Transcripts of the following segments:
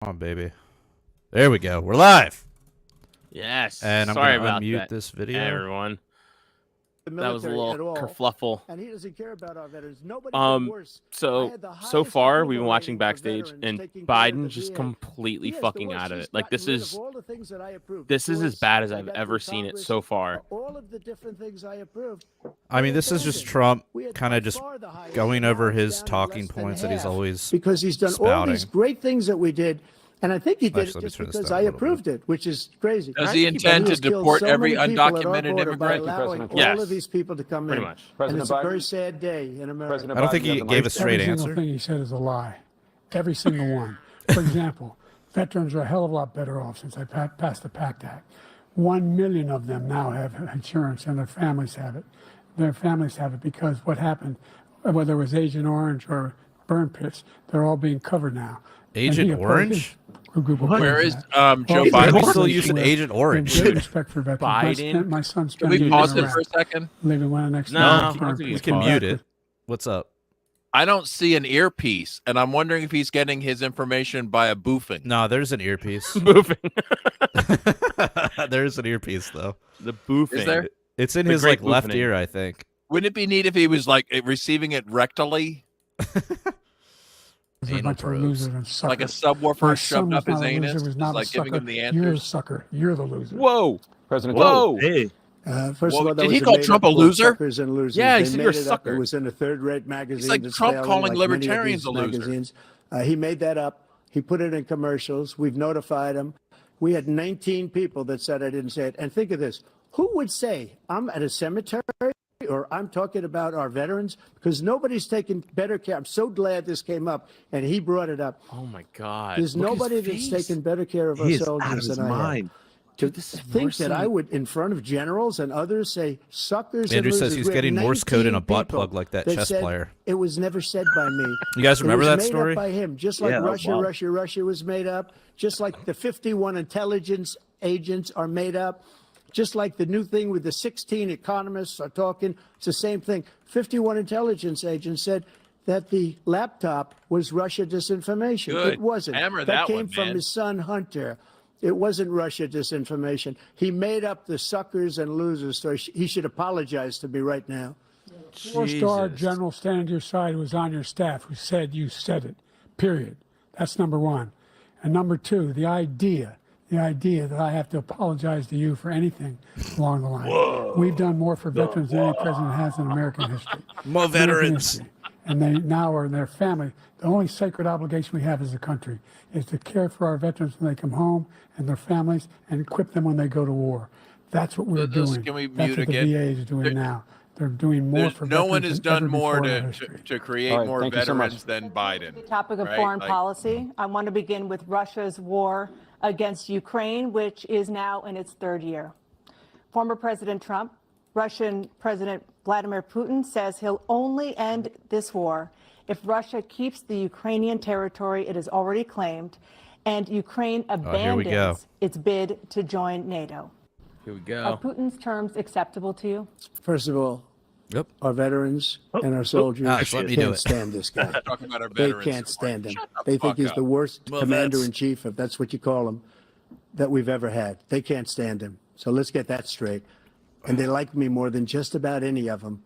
Come on, baby. There we go. We're live. Yes. And I'm sorry going to about unmute that, this video. everyone. The That was a military little at all, kerfluffle. and he doesn't care about our veterans. Nobody did worse. I So had the so highest far we've approval been watching rating for backstage, veterans and taking care of the Biden's just VA. completely He is the fucking worst. out of He's it. Like gotten this rid is of all the things that I approved. this is as Choice, bad as I I've got ever through seen it Congress, so far. all of the different things I approved. I mean, this is just Trump kind of just going over his down to talking less than points that he's half, always because he's done all these spouting. great things that we did. And I think he did Actually, let it me just turn this because down a I little bit. approved it, which is crazy. Does he intend to deport every undocumented immigrant? Allowing all Yes. of these people to come Pretty in. much. And it's a President very Biden? sad day in America. President I don't think Biden he doesn't gave like a straight Every answer. single thing he said is a lie. Every single one. For example, veterans are a hell of a lot better off since I passed the PACT Act. 1 million of them now have insurance, and their families have it. Their families have it because what happened, whether it was Agent Orange or burn pits, they're all being covered now. And Agent he opposed Orange? a group of Where opposed is that. Joe Also, Why are we Biden? still veterans using who Agent have Orange? great respect for veterans. Biden? My son Can spent we years pause in it Iraq. for a second? Leaving one of the next No, day, I don't burn think we pits. We can pause mute it. What's up? I don't see an earpiece, and I'm wondering if he's getting his information by a boofing. No, there's an earpiece. Moving. There's an earpiece though. The boofing. Is there? It's in The his great like left boofing. ear, I think. Wouldn't it be neat if he was like receiving it rectally, There's a Anal bunch of probes. losers and suckers. like a subwoofer My son shoved was up his not a loser, anus, was just not a like giving sucker. him the You're the answers? sucker. You're the loser. Whoa! President Whoa! Hey, First Well, of all, that did was he call made Trump up a called loser? Suckers and losers. Yeah, he They said made you're a it up. sucker. It was in a third-rate magazine. like that's Trump failing, calling like many of libertarians these a loser. magazines. He made that up. He put it in commercials. We've notified him. We had 19 people that said I didn't say it. And think of this. Who would say I'm at a cemetery or I'm talking about our veterans? Because nobody's taken better care. I'm so glad this came up and he brought it up. Oh my God. There's Look at his nobody that's face. taken better care of our he is out soldiers of his than I have. mind. To Dude, this is think worse that than- I would, in front of generals and others, say suckers Andrew and says losers. he's We had getting Morse code in a 19 butt people plug like that chess said player. It was never said by me. You guys remember it was that made story? Up by him, just like Yeah, Russia, wow. Russia was made up. Just like the 51 intelligence agents are made up. Just like the new thing with the 16 economists are talking, it's the same thing. 51 intelligence agents said that the laptop was Russia disinformation. Good. It wasn't. Hammer that that came one, from man. his son Hunter. It wasn't Russia disinformation. He made up the suckers and losers story. He should apologize to me right now. Four-star Jesus. general standing to your side who was on your staff who said you said it, period. That's number one. And number two, the idea that I have to apologize to you for anything along the line. We've done more for veterans than any president has in American history. More American veterans. history. And they now are in their family. The only sacred obligation we have as a country is to care for our veterans when they come home and their families and equip them when they go to war. That's what we're This- doing. can we That's mute what again? the VA is doing There- now. They're doing more There's, for no veterans one has than ever done more before in our to, history. to create All right, more thank you so much. veterans than Biden. Topic of right? foreign Like, policy. I want to begin with Russia's war against Ukraine, which is now in its third year. Former President Trump, Russian President Vladimir Putin says he'll only end this war if Russia keeps the Ukrainian territory it has already claimed and Ukraine here we go. abandons its bid to join NATO. Here we Are go. Putin's terms acceptable to you? First of all, Yep. our veterans and our soldiers Alex, let me do can't it. stand this guy. talking about our They veterans. can't stand him. Shut the They think fuck he's up. the worst Well, commander that's- in chief, if that's what you call him, that we've ever had. They can't stand him. So let's get that straight. And they like me more than just about any of them.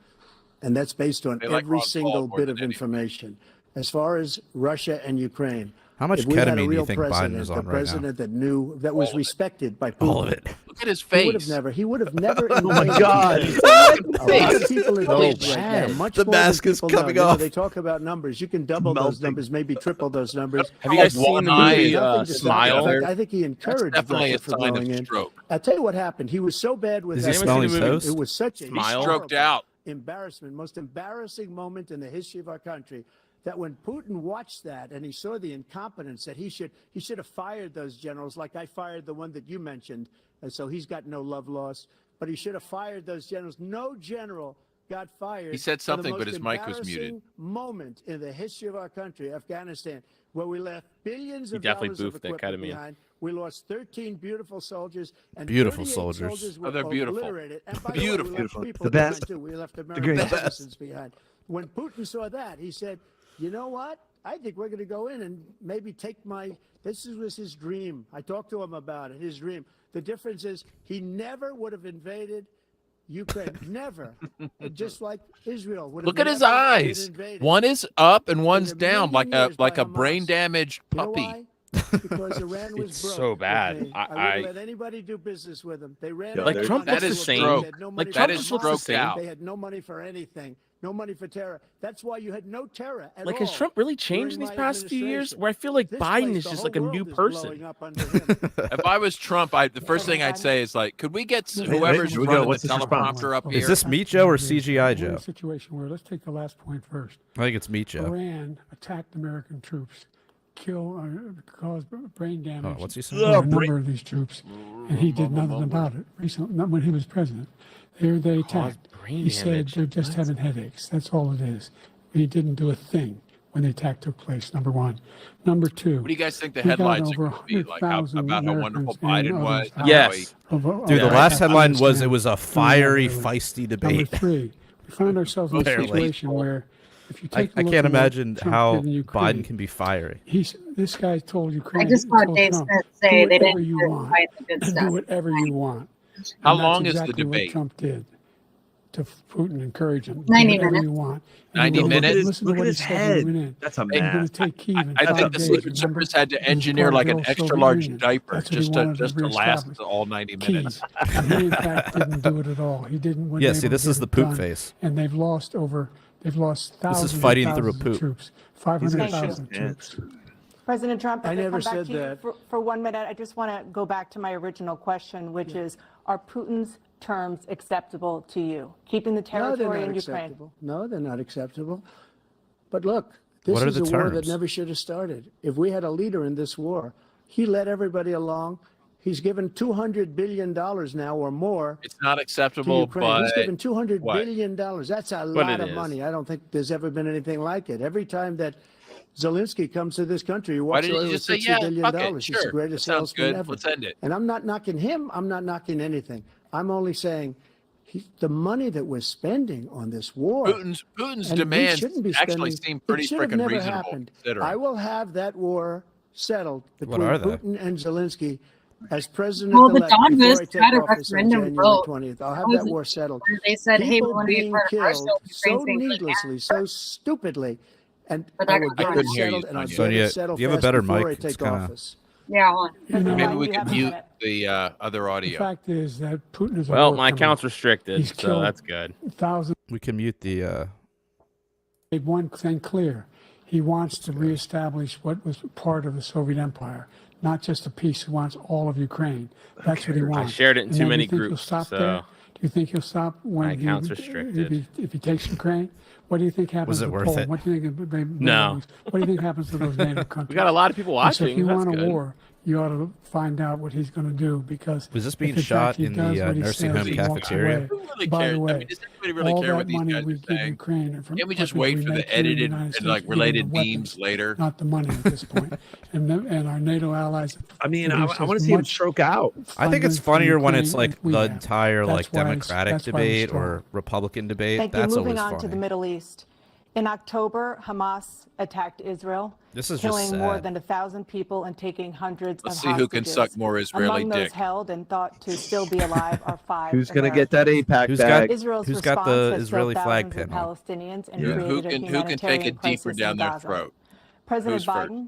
And that's based on They like every Ron Paul single more bit than of anything. information. As far as Russia and Ukraine, How much if we had a ketamine do you real think Biden president, is the on right now? president that knew, that was All of it. respected by Putin. All of it. Look at his He would have face. never. He would have never. Oh my God. A lot of people are So dead right bad. now. Much The more than mask is people know. coming You know, off. They talk about numbers. You can double those Melting. numbers, maybe triple those numbers. Have you guys seen the One-eye, movie Nothing to Smile? stop. In fact, I think he That's encouraged definitely a Russia from sign of going in. stroke. I'll tell you what happened. He was so bad with Is that. he Anyone smelling seen his the movie? toast? It was such a Smile? Stroked out. embarrassment, most embarrassing moment in the history of our country. That when Putin watched that and he saw the incompetence, that he should have fired those generals, like I fired the one that you mentioned, and so he's got no love lost. But he should have fired those generals. No general got fired. He said for the something, most but his mic was muted. embarrassing Moment in the history of our country, Afghanistan, where we left billions of definitely dollars of boofed that equipment ketamine. behind. We lost 13 beautiful soldiers, and Beautiful 38 soldiers. were Oh, they're beautiful. obliterated. And by the way, Beautiful. we left people The behind, best. too. We left great. American The best. citizens behind. When Putin saw that, he said, "You know what? I think we're going to go in and maybe take my. Was his dream. I talked to him about it. His dream. The difference is he never would have invaded Ukraine. Never. Just like Israel would have. Look at his never eyes. invaded. One is up and one's a down, like million a years by Hamas. brain damaged You know puppy. why? Because Iran was It's broke. so bad. okay? I wouldn't let anybody do business with them. They ran out Like, of Trump money. looks the They same. had no Like, money Trump for just looks the Hamas. same. They had no money for anything. No money for terror. That's why you had no terror at Like, all. has Trump really changed during these my past few years? administration. Where I feel like This Biden place, is the just whole like a world new is person. blowing up under him. If I was Trump, the first thing I'd say is like, could we get Wait, whoever's here we go. running What's the his response? teleprompter up Is here? Is this Meat Joe or CGI We're in Joe? a situation where, let's take the last point first. I think it's Meat Joe. Iran attacked American troops, caused brain damage what's he to saying? a number of these troops, and he did nothing about it. Recently, not when he was president. They attacked. brain He said damage. they're just having headaches. That's all it is. He didn't do a thing when the attack took place. Number one. Number two. What do you guys think the we got headlines are over going to be? Like how, 100,000 about how wonderful Americans Biden and was? others how Yes. Dude, the Yeah, last headline was Afghanistan it was a doing fiery, that. feisty Number debate. three, we found ourselves in a Barely. situation where if you I take a look can't at what imagine Trump how did in Ukraine, Biden can be fiery. this guy told Ukraine. I just saw told Dave Trump, Smith do say they whatever didn't you want. fight the good Do stuff. whatever you want. How And that's long is the exactly debate? What Trump did to Putin, encourage him. 90 do whatever minutes. you want. 90 And minutes? Listen to Look what at he his said when he head. went in. That's a He's going mask. to take Kyiv in I 5 think the days, Secret remember? Service had to This is engineer part like of an the old extra Soviet large Union. diaper That's what he just to wanted just to last reestablish. all 90 minutes. Kyiv. And he, in fact, didn't do it at all. He didn't. wasn't Yeah, see, able this to is get the it poop done. face. And they've lost thousands. fighting and through a thousands poop. of troops. He's gonna 500,000 shit his troops. President Trump, I if I never come back said to you that. for 1 minute, I just want to go back to my original question, which is, are Putin's terms acceptable to you? Keeping the No, they're territory not in Ukraine? acceptable. No, they're not acceptable. But look, this What are is the a war that terms? never should have started. If we had a leader in this war, he led everybody along. He's given $200 billion now or more It's not to acceptable, Ukraine. but He's given $200 what? billion. That's a But lot it of is. money. I don't think there's ever been anything like it. Every time that Zelensky comes to this country, he why walks didn't away you with just say, $60 yeah, billion. fuck it, He's sure, the greatest that sounds salesman good, ever. let's end it. And I'm not knocking him. I'm not knocking anything. I'm only saying the money that we're spending on this war. Putin's and we demands shouldn't be actually spending- seem it pretty should have freaking never reasonable happened. considering. I will have that war settled between are they? Putin and Zelensky as president Well, the elect before I Donbass take had a office on referendum January vote. 20th. I'll have That that was- war settled. where they said, hey, we People want to be being part of Russia. killed so Ukraine's saying, needlessly, so stupidly, and But I that will got get cut. it Couldn't hear you, settled, and I'll Sonia. get Sonia, it settled you have a fast better before mic. I It's take kinda- office. Yeah, hold on. You know, Maybe we You can have a mute minute. the other the audio. fact is that Putin is a Well, war my criminal. account's restricted, He's so killed that's good. thousands. We can mute the. Made one thing clear. He wants to reestablish what was part of the Soviet Empire, not just a piece. He wants all of Ukraine. That's what he wants. shared it in And too then many you think he'll groups, stop so there? Do you think he'll stop when my account's restricted. if he takes Ukraine? What do you think happens it to worth Poland? it? What do you think? No. What do you think happens to those NATO countries? We got a lot of people And so watching. if you That's want a good. war, you ought to find out what he's going to do because Was this if being in fact shot he in does the what he nursing says, home he walks cafeteria? away. Who really By cares? the I way, mean, does anybody really all care that what these money guys we are give saying? Ukraine from Can't we just weapons wait we for the make here in edited United and States, like we give them related the memes weapons, later? not the money at this point. and our NATO allies. I mean, I produce want as to see him much stroke out. I think it's funding for funnier when Ukraine it's like as we the have. entire like That's why Democratic that's why we're debate strong. or Republican debate. Thank you. That's Moving always on to the funny. Middle East. In October, Hamas attacked Israel, This is just killing more sad. than 1,000 people and taking hundreds Let's of see who can hostages. suck more Israeli Among those dick. held and thought to still be alive are 5 Who's going to get that Americans. APAC Who's bag? got- Israel's Who's response got the has Israeli killed flag thousands of pin on? Palestinians and Yeah. created Who a can take humanitarian it deeper crisis down in their Gaza. throat? President Who's first? Biden,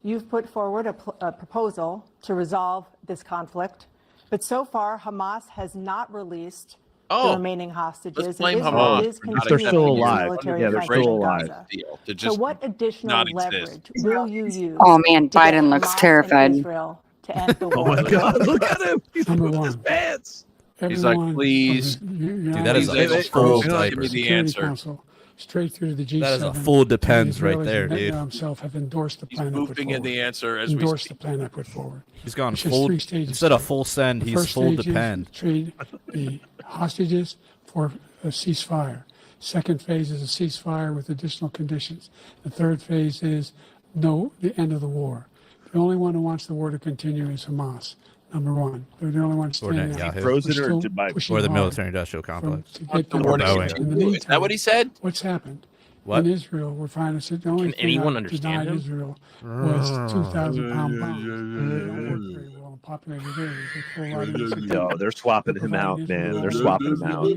you've put forward a proposal to resolve this conflict, but so far Hamas has not released the Oh, remaining hostages. let's blame and Israel Hamas is for not They're still continuing its alive. military Yeah, they're fighting still in alive. Gaza. deal to So just what additional not exist. leverage will you use? Oh, man, to get Biden looks Hamas and terrified. Israel to end the Oh war. my God! Look at him. He's Number moving his one. pants. He's like, Everyone from please. the United Dude, that is Please, a Israel, full give me diaper. the Security answer. Council, straight through to the G7. That is a full to the depends right Israelis, there, and dude. Netanyahu himself have endorsed the He's plan I put moving in forward. the answer as we Endorsed speak. the plan I put forward. He's gone It's just full 3 stages instead of to it. full send. The He's first full stage is depend. trade the hostages for a ceasefire. Second phase is a ceasefire with additional conditions. The third phase is the end of the war. The only one who wants the war to continue is Hamas. Number one, they're the only ones Or standing out. Netanyahu. Frozen We're or still did Biden? pushing Or the hard military-industrial from- complex. to Want get the them war to Boeing. in the continue. Is that what he meantime, said? what's happened What? In Israel, we're finding that the only Can thing anyone that understand denied him? Israel was 2,000-pound bombs. They don't work very well in populated areas. They pull right into Yo, they're swapping him out, man. They're swapping him out.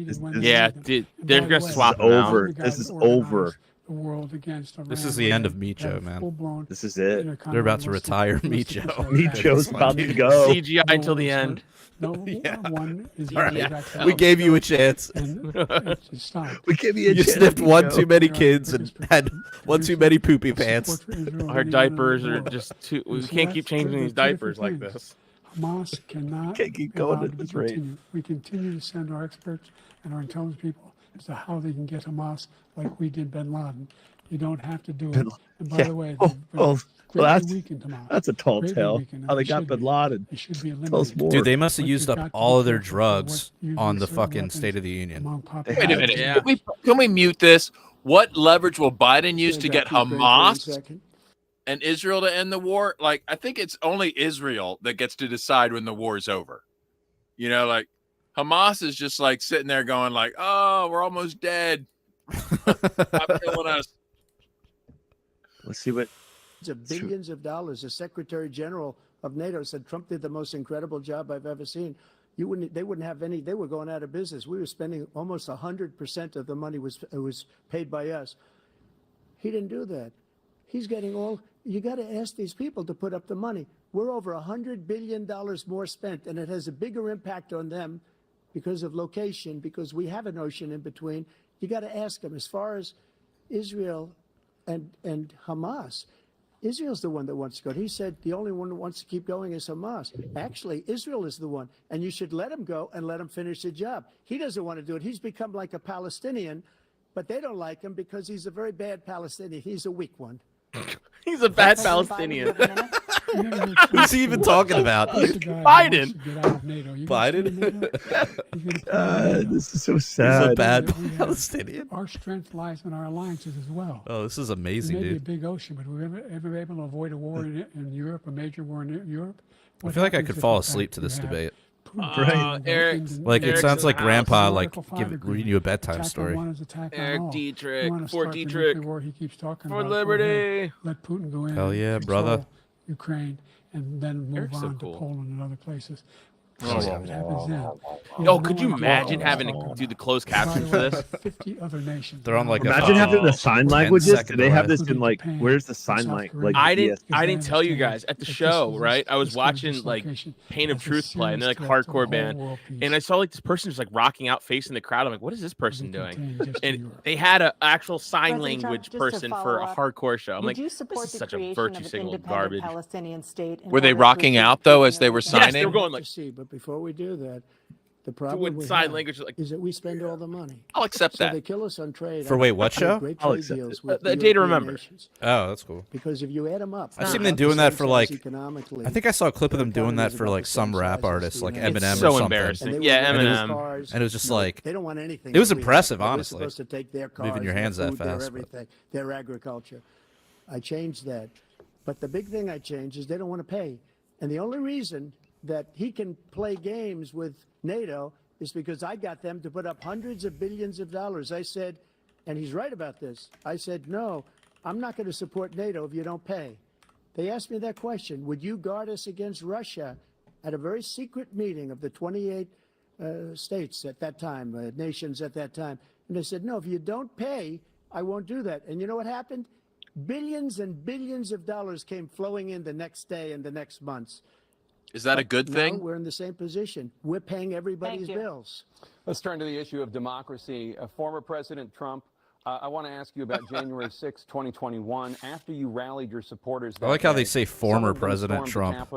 Yeah, they're gonna swap him out. over. This is over. The world against This is Iran, the end of where they Micho, have man. full-blown This is it. They're about to retire ballistic Micho. missile Micho's attacks. about to go. CGI until the end. No, Yeah. one is All right. exactly We gave you a chance. and it stopped. We give you a You chance, sniffed one Micho. too many kids and had one too many poopy pants. Our diapers are just too. We can't keep changing these diapers like this. Hamas cannot Can't keep be going allowed at to this rate. continue. We continue to send our experts and our intelligence people as to how they can get Hamas like we did Bin Laden. You don't have to do it. And by Yeah. the way, Oh, they've oh, greatly well, that's- weakened Hamas. That's a tall Greatly tale. weakened, How and they they got should Bin be. Laden. They should be Tell us eliminated. more. Dude, they must have But used you've up got to all be of their careful for drugs what using on the certain fucking weapons State of the Union. among Wait a populations. minute. Yeah. Can we mute this? What leverage will Biden use to Say get that, Ukraine, for 1 Hamas second. and Israel to end the war? Like, I think it's only Israel that gets to decide when the war is over. You know, like Hamas is just like sitting there going like, oh, we're almost dead. Stop killing us. Let's see what. Of billions of dollars. The Secretary General of NATO said Trump did the most incredible job I've ever seen. They wouldn't have any. They were going out of business. We were spending almost 100% of the money was paid by us. He didn't do that. He's getting all. You got to ask these people to put up the money. We're over $100 billion more spent, and it has a bigger impact on them because of location, because we have an ocean in between. You got to ask them. As far as Israel and Hamas, Israel's the one that wants to go. He said the only one that wants to keep going is Hamas. Actually, Israel is the one, and you should let him go and let him finish the job. He doesn't want to do it. He's become like a Palestinian, but they don't like him because he's a very bad Palestinian. He's a weak one. He's a bad President Biden, Palestinian. you have a minute? Who's he even talking about? Biden. Biden? This is so He's sad. a bad Palestinian. Our strength lies in our alliances as well. Oh, this is It amazing, may be a dude. big ocean, but were we ever able to avoid a war in Europe, a major war in Europe? I feel like I could fall asleep to this debate. Eric, Like, it Eric's sounds like in the Grandpa, house. like, reading you a bedtime story. Eric Dietrich, Fort Dietrich, War he keeps talking for about. liberty. Let Putin go in. Hell and yeah, control brother. Ukraine, and then move Eric's so on cool. to Poland and other places. Oh, What happens then? Oh, could you imagine having to do the closed caption for this? 50 other nations. They're on, like, a Imagine having the sign 10 languages. Do second they have delay. this in like? Where's the sign like? I the didn't tell you guys at the show, right? I was watching like Pain of Truth play, and they're like hardcore band, and I saw like this person just like rocking out, facing the crowd. I'm like, what is this person doing? And they had an actual sign President Trump, language just to person for a follow up, hardcore show. I'm Would like, you this support is the such a creation virtue of an signal independent garbage. Palestinian state? in Were they order to rocking achieve out though peace as in they the were region? Yes, they signing? were going like See, but before we do that, the problem doing we sign have language, like is that we spend all the money. I'll accept So that. they kill us on trade. For wait, what We have show? great I'll trade accept deals it. with The Day to European Remember. nations. Oh, that's cool. Because if you add them up, I've they're seen about them the doing that same for, size like- economically. I think I saw a clip of Their them doing that economies for about like the some same rap size as artists, the like United it's Eminem States. or so something. embarrassing. And they Yeah, want their Eminem. cars. And it was just No, like- they don't want anything. it was that we have. impressive, We're honestly. supposed to take their cars, Moving your their hands that food, their fast, but- everything, their agriculture. I changed that, but the big thing I changed is they don't want to pay, and the only reason that he can play games with NATO is because I got them to put up hundreds of billions of dollars. I said, and he's right about this. I said, no, I'm not going to support NATO if you don't pay. They asked me that question. Would you guard us against Russia at a very secret meeting of the 28 states at that time, nations at that time? And they said, no, if you don't pay, I won't do that. And you know what happened? Billions and billions of dollars came flowing in the next day and the next months. Is that a good Now thing? we're in the same position. We're paying everybody's Thank you. bills. Let's turn to the issue of democracy. Former President Trump, I want to ask you about January 6, 2021. After you rallied your supporters, I like how they say former President Trump.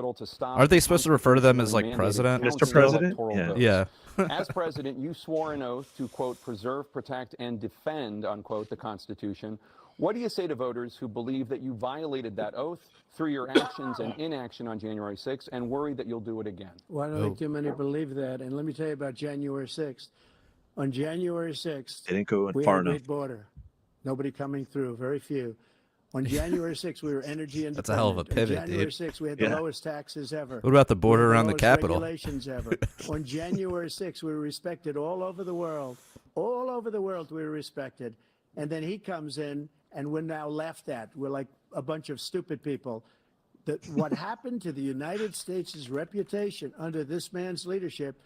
Aren't they supposed to refer to them as, like, president? Mr. President? Yeah. As president, you swore an oath to, quote, preserve, protect, and defend, unquote, the Constitution. What do you say to voters who believe that you violated that oath through your actions and inaction on January 6th and worry that you'll do it again? Well, I don't think too many believe that. And let me tell you about January 6th. On January 6th, They didn't go we far had a enough. great border. Nobody coming through, very few. On January 6th, we were energy independent. That's a hell of a pivot, On January dude. 6th, we had Yeah. the lowest taxes ever. What about the border We had around the lowest Capitol? regulations ever. On January 6th, we were respected all over the world. All over the world, we were respected. And then he comes in, and we're now laughed at. We're like a bunch of stupid people. What happened to the United States' reputation under this man's leadership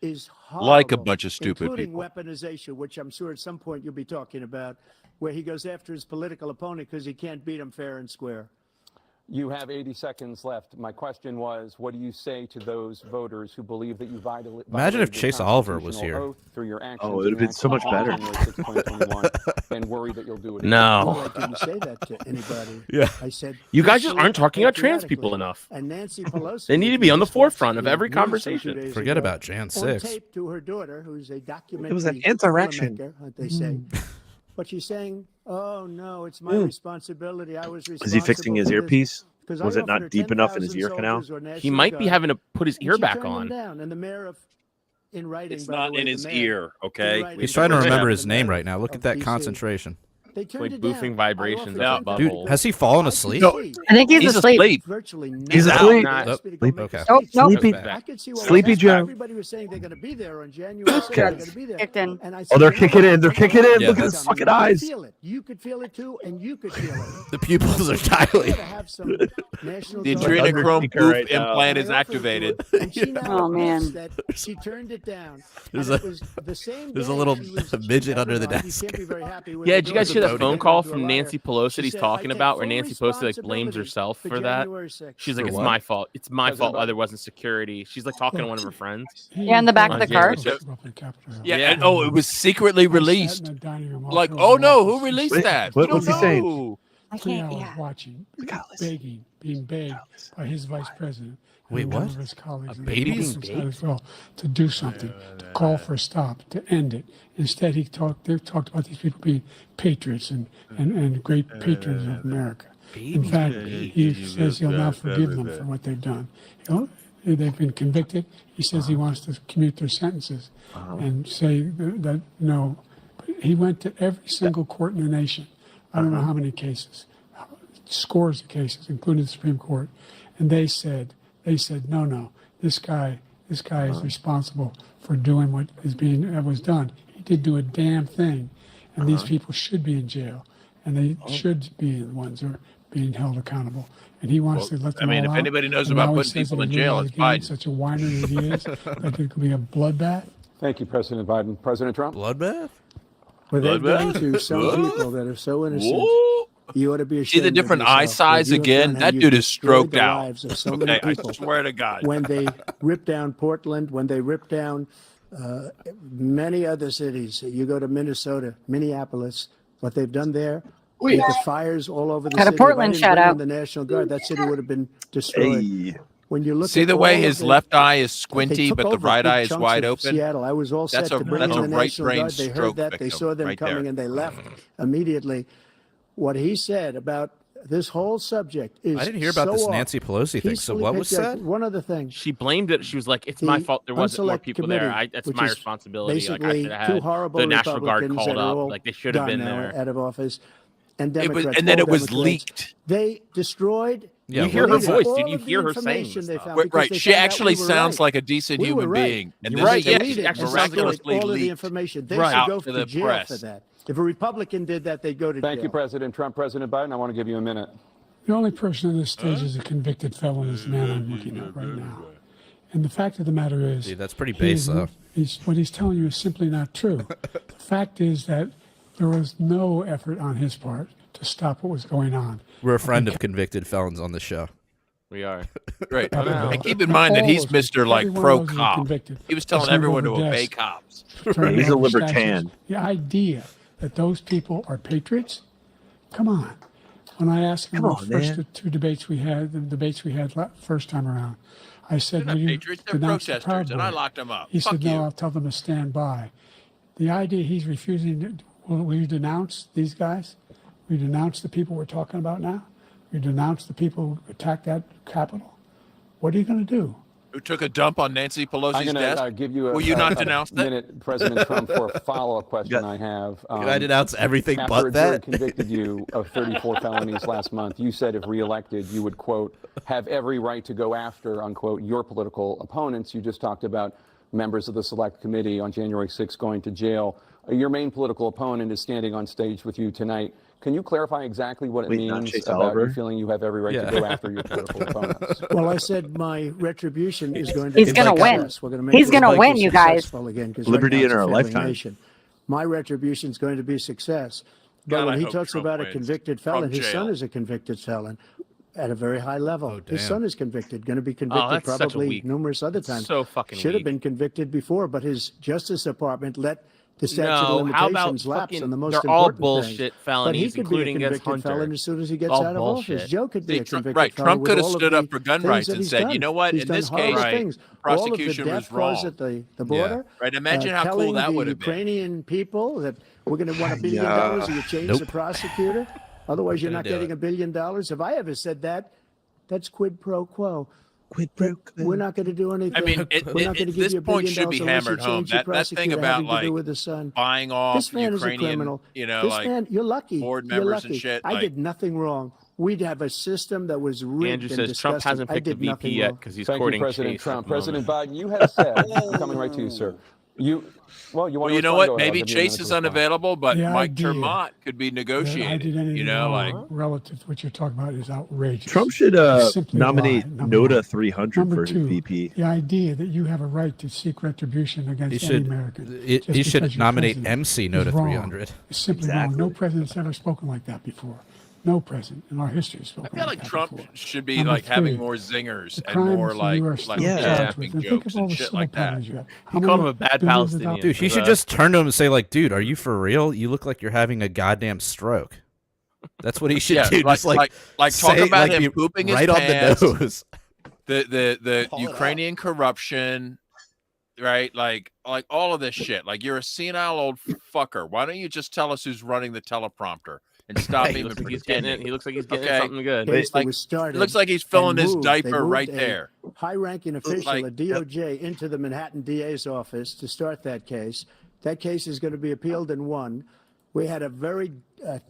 is horrible. Like a bunch of stupid including people. Weaponization, which I'm sure at some point you'll be talking about, where he goes after his political opponent because he can't beat him fair and square. You have 80 seconds left. My question was, what do you say to those voters who believe that you violated Imagine if the Chase Oliver was constitutional here. oath through your actions Oh, it would've and been so much inactions on better. January 6, 2021, and worry that you'll do it again? No. Well, I didn't say that to anybody. Yeah. I said You guys just peacefully, aren't talking about trans people patriotically. enough. And Nancy Pelosi, They need to if be you on the just watched forefront of the every news from 2 conversation. days Forget ago, about Jan on 6. tape to her daughter, who's a documentary It was an insurrection. filmmaker, they say. But she's saying, "Oh no, it's my responsibility. I was responsible." Is he fixing his for this." earpiece? 'Cause Was I it not offered her deep enough in his 10,000 ear canal? soldiers or He National might be Guard, having to put his and ear she back turned him on. down. And the mayor of, in writing, It's by the not way, in the his mayor, ear, okay? in writing, He's trying to the mayor remember of his the name mayor right now. Look of at that DC. concentration. They turned Like it down. boofing I vibrations offered out $10,000. Dude, bubble. has he fallen asleep? No. I think he's asleep. Virtually He's nothing. asleep. Nah. Asked me to go make Okay. a Oh, speech. no. Sleepy. I could see what Sleepy was Joe. Everybody was saying they're going to be there on January 6th. They're going to be there. Kicked in. And I Oh, said, they're "You know kicking what? in. They're kicking in. Yeah, Look at his that's- fucking You could eyes. feel it. You could feel it too, and you could feel it. The pupils are You gotta dilated. have some national The guard. adrenochrome Undertaker goof right now. implant is And I offered it to activated. her, and she now Oh, man. admits that she turned it down. There's And it a- was the same there's a day little she was- midget under the you can't desk. be very happy with Yeah, the did you guys doors hear that open. phone You're call to a from liar. Nancy Pelosi She that he's said, talking "I take about, where full Nancy Pelosi like blames responsibility herself for that? January 6th." She's like, For it's what? my fault. It's my President fault why Biden. there wasn't security. She's like talking to one of her friends. Yeah, in the back of the car. Yeah, Yeah. and oh, it was secretly released. Like, oh no, who released Wait, that? what We don't was he saying? know. I 3 can't. hours Yeah. watching, Regardless. being begged by his vice president. and Wait, a number what? of his colleagues A on the baby Republican being side as well to do something, to call for a stop, to end it. Instead, they talked about these people being patriots and great patrons of America. In fact, he says he'll now forgive them for what they've done. They've been convicted. He says he wants to commute their sentences and say that no. But he went to every single court in the nation. I don't know how many cases, scores of cases, including the Supreme Court, and they said no, this guy is responsible for doing what was done. He did do a damn thing, and these people should be in jail, and they should be the ones who are being held accountable. And he wants to let them I mean, all if out. anybody knows And about now he putting says people that in he jail, really it's is getting Biden. Such a whiner that he is, that there could be a bloodbath. Thank you, President Biden. President Trump? Bloodbath? Well, they've Bloodbath? done to some Whoa. people that are so innocent. Whoa. You ought to be See ashamed the of different yourself, eye what size you have again? done, That and dude you've is stroked destroyed the out. lives of so many Okay, I people. swear to God. When they ripped down Portland, when they ripped down many other cities, you go to Minnesota, Minneapolis, what they've done there, with the fires all over the Had a city. If I Portland didn't shout bring in out. the National Guard, that city would have been destroyed. Hey. When you look See at the all way of his the- left eye is they squinty, took but the over right big eye is chunks wide of open? Seattle. I was all That's set a- to bring that's in a the right National brain Guard. They heard stroke that. They victim saw them right coming, there. and they left immediately. What he said about this whole subject is I didn't hear about so this off. Nancy Pelosi thing. So Peacefully what was patriotic. said? One other thing. She blamed it. She was like, it's my The fault. There wasn't more Unselect people there. Committee, That's which my is responsibility. Like, I Basically, should have two had horrible the National Guard Republicans called that are up. all Like, they should have gone been now, there. out of office, and It was, Democrats. and then all it was Democrats. leaked. They destroyed. Yeah, You hear her deleted voice, all dude. You of the hear her saying information they stuff. found Right, because right. they She found out actually we were sounds right. like a decent We were human right. being. And You're this right, is yeah, Deleted she and actually destroyed miraculously all of the leaked. information. They Right. should Out go to to the jail press. for that. If a Republican did that, they'd go to Thank jail. you, President Trump. President Biden, I want to give you a minute. The only person on this stage is a convicted felon, is the man I'm looking at right now. And the fact of the matter is, Dude, that's pretty he base, is- though. what he's telling you is simply not true. The fact is that there was no effort on his part to stop what was going on. We're a friend of convicted felons on the show. We are. Right. Wow. And keep in mind that All he's those people, Mr. like every one pro of those is cop. convicted. He was telling Let's move everyone to over obey desks. cops. Turning He's a over libertarian. statues. The idea that those people are patriots, come on. When I asked him Come the on, first man. two debates we had, first time around, I said, They're not "Will you patriots, they're denounce the protesters, Proud and I Boys?" locked them up. He Fuck said, you. "No, I'll tell them to stand by." The idea he's refusing to, will you denounce these guys? Will you denounce the people we're talking about now? Will you denounce the people who attacked that Capitol? What are you going to do? Who took a dump on Nancy I'm Pelosi's going desk? to give you Will you not a denounce that? minute, President Trump, for a follow-up question Yeah. I have. Can I denounce everything after but a jury that? convicted you of 34 felonies last month, you said if reelected, you would, quote, have every right to go after, unquote, your political opponents. You just talked about members of the Select Committee on January 6th going to jail. Your main political opponent is standing on stage with you tonight. Can you clarify exactly what it Wait, not means Chase about Oliver? you feeling you have every right to go after your political opponents? Well, I said my retribution is going to He's be gonna win. success. We're gonna make He's this gonna country win, you guys. successful again, 'cause Liberty right now in it's a our failing lifetime. nation. My retribution is going to be success. But God, when I he hope talks Trump about a wins. convicted From felon, his son jail. is a convicted felon at a very high level. His damn. son is convicted, going to be convicted that's such a probably weak- numerous other times. so fucking Should have weak. been convicted before, but his Justice Department let the statute No, of how about limitations lapse fucking? on the most They're all important bullshit things. But he felonies, could be a including against convicted Hunter. felon as soon as he gets All out of bullshit. office. Joe could be See, a Trump, convicted right, felon Trump with could have all of stood the up for gun things rights that and he's said, done. you know what, He's in done this horrible case, things. prosecution all of the was death cause wrong. at the border. Right, imagine how cool telling that the would have been. Ukrainian people that we're going to want $1 billion or you change the prosecutor. Otherwise, you're not do getting it. $1 billion. If I ever said that, that's quid pro quo. Quid pro quo. We're not going to do anything. I mean, we're not going to give this you $1 point billion should be unless you hammered home. change your That thing prosecutor about having to like do with the son. buying off This man is a Ukrainian, criminal. you know, This like man, you're lucky. board You're members and lucky. shit, I like- did nothing wrong. We'd have a system that was rigged Andrew and says Trump disgusting. hasn't I picked a did VP nothing yet wrong. because he's Thank you, courting President Chase. Trump. at the moment. President Biden, you have said, I'm coming right to you, sir. You want Well, you know what? Maybe Chase is unavailable, but The Mike idea Tremont could be that I negotiated. did anything You know, like wrong relative to what you're talking about is outrageous. Trump should It's simply a nominate lie, number Noda one. 300 Number for two, VP. the idea that you have a right to seek retribution against He any should. American. He just because should you're nominate president MC is Nota wrong. 300. It's simply wrong. No president's ever spoken like that before. No president in our history has I spoken feel like that Trump before. should be Number like having three, more zingers The and crimes more like you are still Yeah. charged laughing with. And think jokes of all and the shit civil like that. penalties you have. He called him a bad billions of Palestinian. dollars- Dude, he should just turn to him and say, like, dude, are you for real? You look like you're having a goddamn stroke. That's what he should Yeah, do. like, Just like talk say- about like, him be pooping his right pants, on the nose. the Ukrainian corruption, right? Like all of this shit. Like you're a senile old fucker. Why don't you just tell us who's running the teleprompter and stop He even looks like he's getting it. pretending? He looks like he's getting Okay. something good. Case that like, was started It looks like he's filling and his moved. They diaper moved right a there. High-ranking official Like- at DOJ into the Manhattan DA's office to start that case. That case is going to be appealed and won. We had a very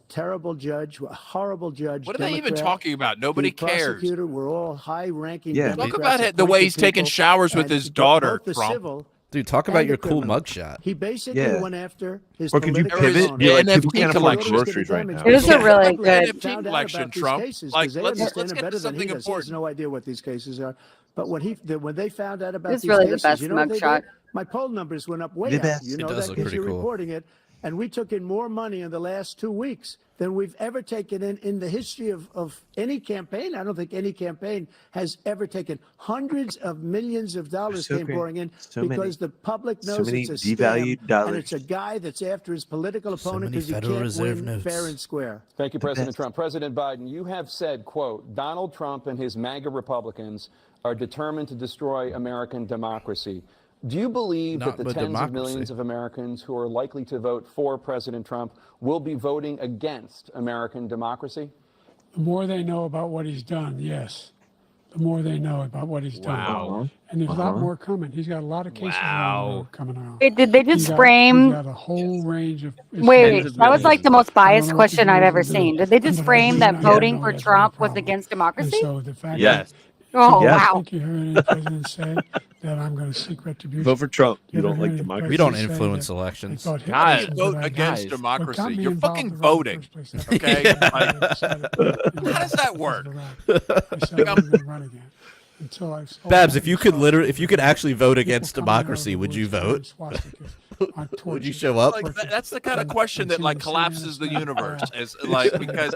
terrible judge, a horrible judge. What are they even Democrat. talking about? Nobody The cares. prosecutor were all high-ranking. Yeah. Talk Democrats about it, the way he's appointed taking people, showers with and his both daughter, the Trump. civil Dude, talk about and your the cool criminal. mugshot. He basically Yeah. went after his Or could you political pivot? opponent. Be like, NFT people can't afford collection. groceries right now. It was a really Public good- NFT found out collection, about these Trump. cases Like, 'cause they let's understand get it to better than something he does. He has important. no idea what these cases are. But when they found out about It was these really the cases, best you know what they mugshot. did? My poll numbers went up way The up. best. You It know does that look because pretty you're cool. reporting it. And we took in more money in the last 2 weeks than we've ever taken in the history of any campaign. I don't think any campaign has ever taken hundreds of millions of dollars So came great. pouring in So many. because the public So knows many it's a devalued scam, dollars. and it's a guy that's after his political So opponent many because he Federal can't Reserve win notes. fair and square. Thank you, President best. Trump. President Biden, you have said, quote, Donald Trump and his MAGA Republicans are determined to destroy American democracy. Do you believe Not that the but tens of democracy. millions of Americans who are likely to vote for President Trump will be voting against American democracy? The more they know about what he's done, yes. The more they know about what he's done. Wow. And there's a lot more coming. He's got a lot of cases Wow. coming around. Wait, did they just He's frame? got a whole range of. Wait, Tens of that was like the most I don't biased know what question the I've rules ever will do. seen. Did they just But I frame do that not voting know for that's Trump the was problem. against And democracy? so the fact Yes. Oh, Yeah. I wow. think you heard any president say that I'm going to seek retribution. Vote for Trump. You ever don't heard like any democracy. We don't president say influence that elections. they thought Hitler Guys, was a good Vote idea? against Guys. democracy. What got me You're involved fucking around the voting. first place, Okay? I decided, you know, How does that work? I said I'm going to run again. Until I Babs, if you could actually vote against democracy, would you vote? Would you show up? Like that's the kind of question that like collapses the universe. Is like because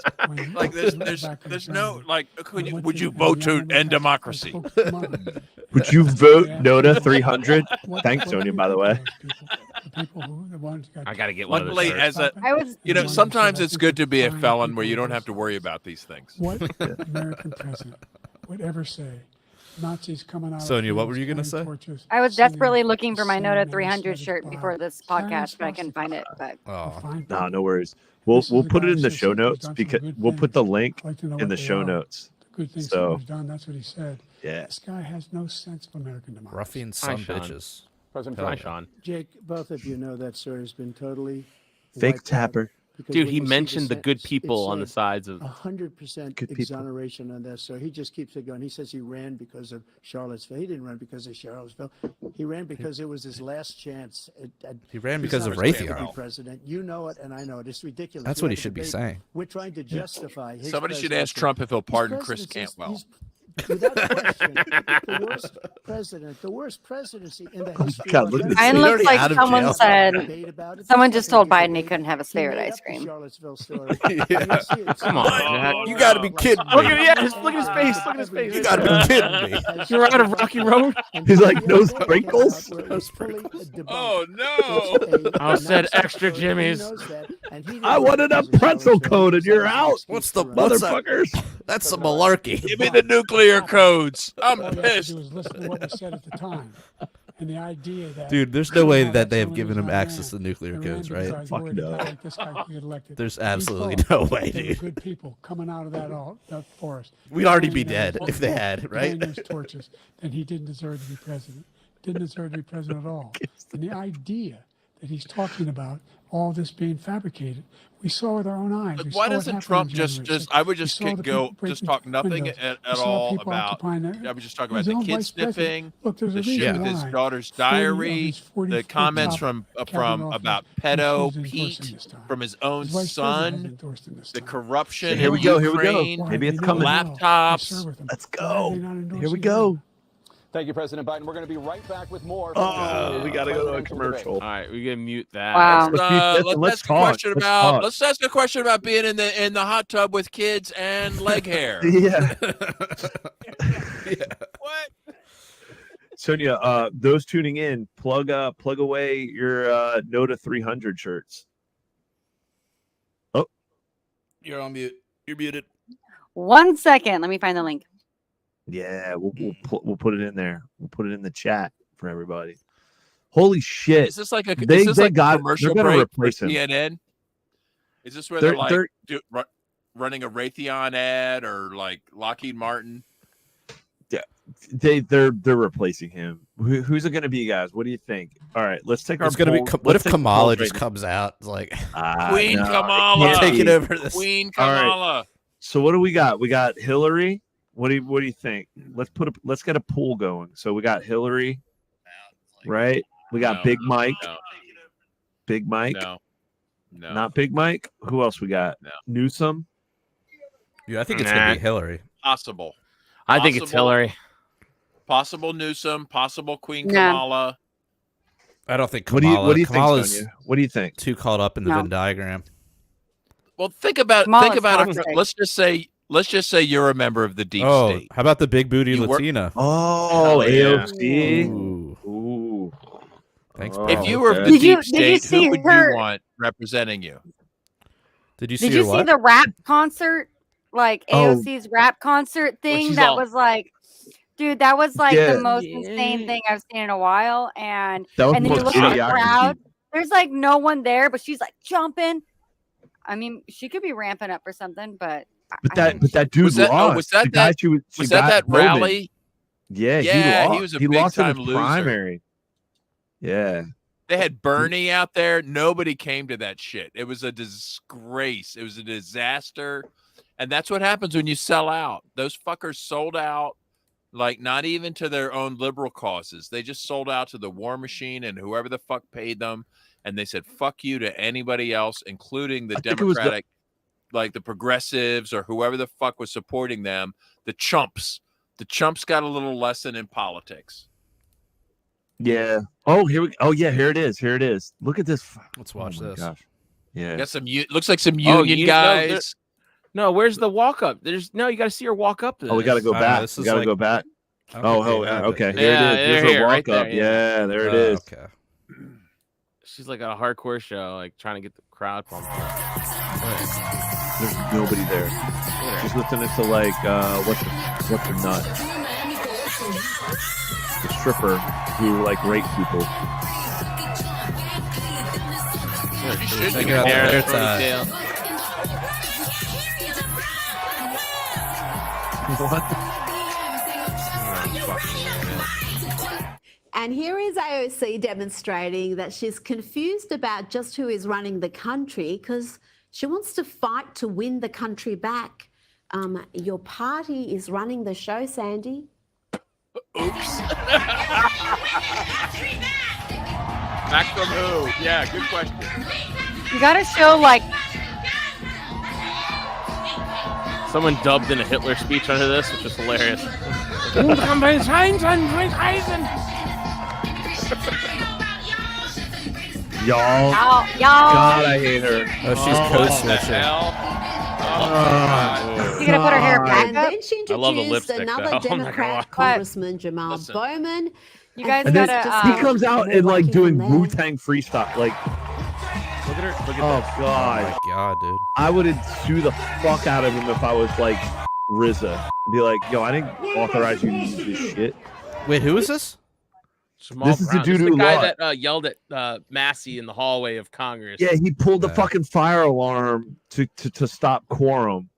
like there's no like would you vote to end democracy? Would you vote Noda 300? Thanks, Sonia, by the way. I gotta get one of those Luckily, shirts. as a I was you know, sometimes it's good to be a felon where you don't have to worry about these things. What American president would ever say? Nazis coming out. Sonia, of what were you fields, gonna carrying say? torches, I was singing desperately looking for my the Nota song 300 that shirt was before this Carrying podcast, but I couldn't find it. But Oh, Fine. No, no worries. We'll This is we'll a put guy it in who the said show something, notes done some because good we'll put the things. link I'd like to know in what the they show are. notes. The good things So- that he's done. That's what he said. Yeah. This guy has no sense of American democracy. ruffian Hi, son Sean. bitches. President Hell Hi, Trump, yeah. Sean. Jake, both of you know that story has been totally Fake wiped out. tapper. Because Dude, when he you see mentioned the good sentence, it people on the said sides of. 100% Good people. exoneration on this. So he just keeps it going. He says he ran because of Charlottesville. He didn't run because of Charlottesville. He ran because it was his last chance. He ran He's because not of supposed to be Raytheon. president. You know it, and I know it. It's ridiculous. That's We what had he a should be debate. saying. We're trying to justify his Somebody should ask presidency. Trump if he'll His pardon Chris presidency is- Cantwell. he's- Without question, the worst president, the worst presidency in the history God, of look our at this country. Mine He's looks already like out of someone jail. said, Debate about it. someone There's just told nothing to Biden he debate. couldn't have a He favorite made ice up the cream. Charlottesville story. And you see it. Come on, Jack. You got to be kidding Look me. at look at his face. Look at his face. You got to be kidding me. You're out of Rocky Road. He's like, no sprinkles? Oh no! I said extra Jimmys. I wanted a pretzel cone and you're out. What's the Motherfuckers. That's some malarkey. Give me the nuclear codes. I'm All they have to pissed. do is listen to what was said at the time. And the idea that Dude, there's no way somehow that they have someone given who's him not access ran to nuclear and ran codes, because I right? was Fuck worried no. about like this guy could get elected. There's He absolutely thought no way, there were dude. good people coming out of that forest. We'd already be Burning dead those- if they had, right? burning those torches, then he didn't deserve to be president. Didn't deserve to be president at all. And the idea that he's talking about all this being fabricated, we saw with our own eyes. But We why saw what doesn't happened Trump on just January 6th. I would We just saw the go people just breaking talk nothing windows. at We saw all people about occupying I would just talk his about the own kid vice president. sniffing, Look, there's a the shit reason with his why daughter's 40 of diary, these 40 the comments top from cabinet about officers pedo endorsed him Pete this time. from his own His vice president son, hasn't endorsed him this the time. corruption Here in we go, here we go. Ukraine, Why Maybe have it's they coming. not? I laptops. serve with them. Let's Why are they go. not Here we endorsing go. him? Thank you, President Biden. We're going to be right back with more. Oh, we gotta go to a presidential commercial. All right, we can mute that. Wow. Let's Let's ask a talk. question Let's about talk. let's ask a question about being in the hot tub with kids and leg hair. Yeah. What? Sonia, those tuning in, plug away your Noda 300 shirts. You're on mute. You're muted. 1 second. Let me find the link. Yeah, we'll put it in there. We'll put it in the chat for everybody. Holy shit! Is this like a They- is this they like got- a commercial they're gonna break for replace him. CNN? Is this where They're- they're, like they're- running a Raytheon ad or like Lockheed Martin? They're replacing him. Who's it going to be, guys? What do you think? All right, let's take our. It's gonna be. poll- What let's if take the Kamala polls just right comes out? It's like, now. Queen No, Kamala. it can't taking be. over this. Queen All right. Kamala. So what do we got? We got Hillary. What do you think? Let's get a poll going. So we got Hillary, right? We got No, Big Mike. No, Big Mike. no, no. Not Big Mike. Who else we got? No. Newsom. Yeah, I think it's gonna be Nah. Hillary. Possible. I think it's Possible. Hillary. Possible Newsom. Possible Queen No. Kamala. I don't think What Kamala. do you think, Kamala's Sonia? What do you think? too caught up in the No. Venn diagram. Well, think about Kamala's it. toxic. Let's just say you're a member of the deep Oh, state. how about the big booty You work- Latina? Oh, Hell yeah. AOC. Ooh, Ooh. thanks. Oh, If you were of okay. the Did you- deep did you state, see who would her- you want representing you? Did you see Did you her see what? the rap concert? Like Oh. AOC's rap concert thing she's that all- was like, dude, that was like Yeah. the most insane thing I've seen in a while. And That was and then more you look at the idiocracy. crowd, there's like no one there, but she's like jumping. I mean, she could be ramping up for something, but But I think that dude Was that- lost. oh, was that the guy that- she was Was she that got that Roman. rally? Yeah, Yeah, he lost. he was a he lost in big-time the loser. primary. Yeah. They had Bernie out there. Nobody came to that shit. It was a disgrace. It was a disaster. And that's what happens when you sell out. Those fuckers sold out, like not even to their own liberal causes. They just sold out to the war machine and whoever the fuck paid them. And they said, fuck you to anybody else, including the I think it was the- Democratic, like the progressives or whoever the fuck was supporting them. The chumps. The chumps got a little lesson in politics. Yeah. Oh, here we. Oh, yeah. Here it is. Here it is. Look at this. Let's watch oh my this. Gosh. Yeah. Got some. Looks like some Oh, union you- no, there- guys. No, where's the walk up? There's no. You got to see her walk up. To Oh, we got to this. go back. this We is got to like- go back. I don't Oh, think they oh, have okay. it. Here Yeah, it is. they're Here's her here, walk right there, up. Yeah, there it is. Okay. She's like a hardcore show, like trying to get the crowd pumped up. There's nobody there. She's listening to like what's her nut? The stripper who like rape people. Check it out there. It's, And here is AOC demonstrating that she's confused about just who is running the country because She wants to fight to win the country back. Your party is running the show, Sandy. Oops. Back from who? Yeah, good question. You gotta show like Someone dubbed in a Hitler speech under this, which is hilarious. Y'all. y'all. God, I hate her. Oh, she's code What the switching. hell? Oh, my You gonna put her hair God. back And up? then she I love the introduced lipstick, another though. Oh my Democrat, God. Congressman Jamal Listen. Bowman. You guys And then gotta. he comes out and like doing Wu Tang freestyle. Like, Look at her. Look at oh that. Oh God, my god, dude. I would sue the fuck out of him if I was like RZA. And be like, yo, I didn't authorize you to use this shit. Wait, who is this? Jamal This is the Brown. dude This who the guy lost. that yelled at Massey in the hallway of Congress. Yeah, he pulled the Yeah. fucking fire alarm to stop quorum.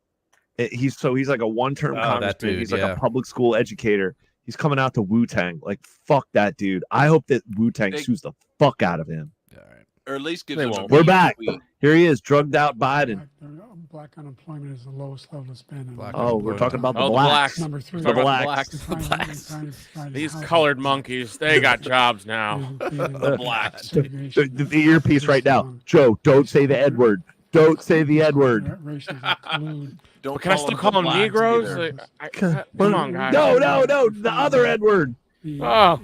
He's like a one-term Oh, that congressman. dude, He's like yeah. a public school educator. He's coming out to Wu Tang. Like, fuck that dude. I hope that Wu Tang They- sues the fuck out of him. All right. Or at least gives They him a won't. We're back. retweet. Here he is, drugged out Biden. Black unemployment is the lowest level it's been. In Black Oh, we're talking about the Oh, the blacks. blacks. Number three. The blacks. blacks. These colored monkeys, they got jobs now. The blacks. The earpiece right now. Joe, don't say the N word. Don't say the N word. Don't Can I still call them blacks Negroes? either. Like, come on, guys. No, the other N word. Oh.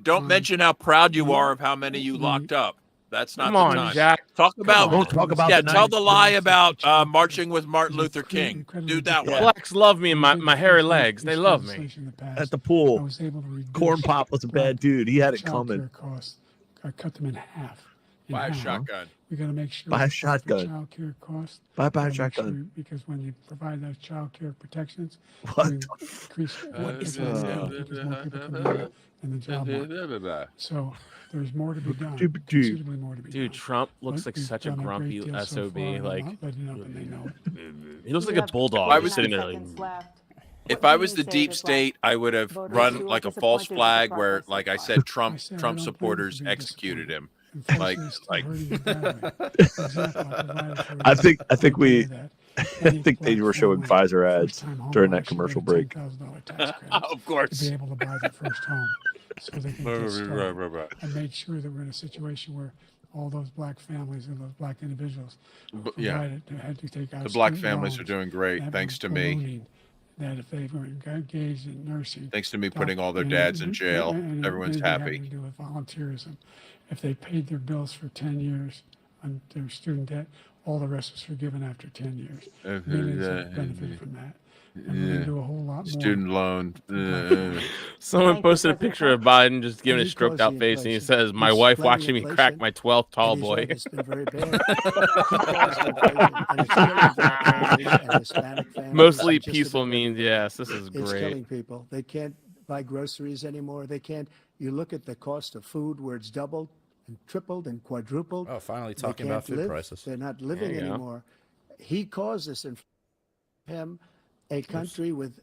Don't mention how proud you are of how many you locked up. That's not Come the on, time. Jack. Talk about Don't talk about yeah. the Tell night. the lie about marching with Martin Luther King. Do that one. Blacks love me and my hairy legs. They love me. At the I pool. was able to reduce Corn Pop was a bad dude. He had it child coming. care costs. I cut them in half. Buy a shotgun. We got to make sure. Buy a that the shotgun. Child care costs. Buy a we gotta make shotgun. sure- because when you provide those child care protections, What you the increase What is because this? more people come in the job market. So there's more to be done. Stupid dude. Considerably more to be Dude, done. Trump looks But like we've such a done grumpy great deal so SOB. far, and I'm Like, not letting up, and they know it. he looks We like a have bulldog I just was- sitting there. 29 Like, seconds left. If What I do was you the say deep to state, I would have voters run who are like a false disappointed with the flag where, progress like so I far? said, Trump I said I Trump don't supporters plan to be executed him. Unfortunately, it's still like- hurting them badly. For example, I provided for I think every we- that I any think they black were showing family, Pfizer ads first-time home during buyer that should commercial get a break. $10,000 tax credit Of to course. be able to buy their first home, so they can get started. I made sure that we're in a situation where all those black families and those black individuals who Yeah. provided had to take out The black student families are loans doing great, that thanks were to me. ballooning, that if they were engaged in nursing, Thanks to me putting doc- all their and- dads in and- jail. and Everyone's anything having happy. to do with volunteerism. If they paid their bills for 10 years on their student debt, all the rest was forgiven after 10 years. Millions have benefited from that. And we're going to do a whole lot more. Student loan. someone Thank you, posted a President picture of Biden just giving a He stroked caused out the face, and he inflation. says, "My He's wife flooding watching me crack inflation, my 12th tall and he's boy." right, it's been very bad. He caused inflation, and it's killing black families and Hispanic families Mostly and just peaceful about means everybody. yes. This is It's great. killing people. They can't buy groceries anymore. They can't. You look at the cost of food where it's doubled and tripled and quadrupled. Oh, finally They talking about can't food live. prices. They're not living you go. anymore. He caused this in him a country with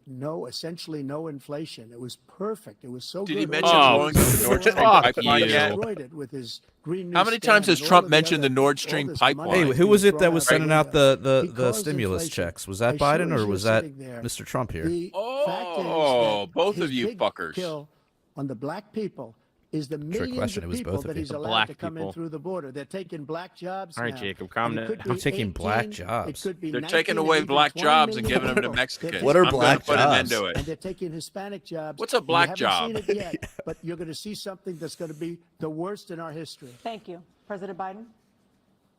essentially no inflation. It was perfect. It was so Did good. he mention Oh, blowing up the Nord Stream fuck pipeline you. yet? Destroyed it with his Green New How many times Scam has and all Trump of the mentioned the other- Nord all Stream this pipeline? money Hey, being who was it thrown that was out sending the out window. He the caused stimulus inflation. checks? Was that I sure Biden as or you're was that sitting there, Mr. Trump here? The fact is Oh, that both his of you big fuckers. kill on the black people is the millions question, of it was people both of that you. he's The allowed black to come people. in through the border. They're taking black jobs All right, now. Jacob, calm And it down. could They're be taking black 18, jobs. It could be They're 19 taking or away even black 20 jobs and million giving them to people. Mexicans. What are I'm gonna black put an end jobs? to it. And they're taking Hispanic jobs. What's a You black haven't job? seen it yet, but you're going to see something that's going to be the worst in our history. Thank you. President Biden?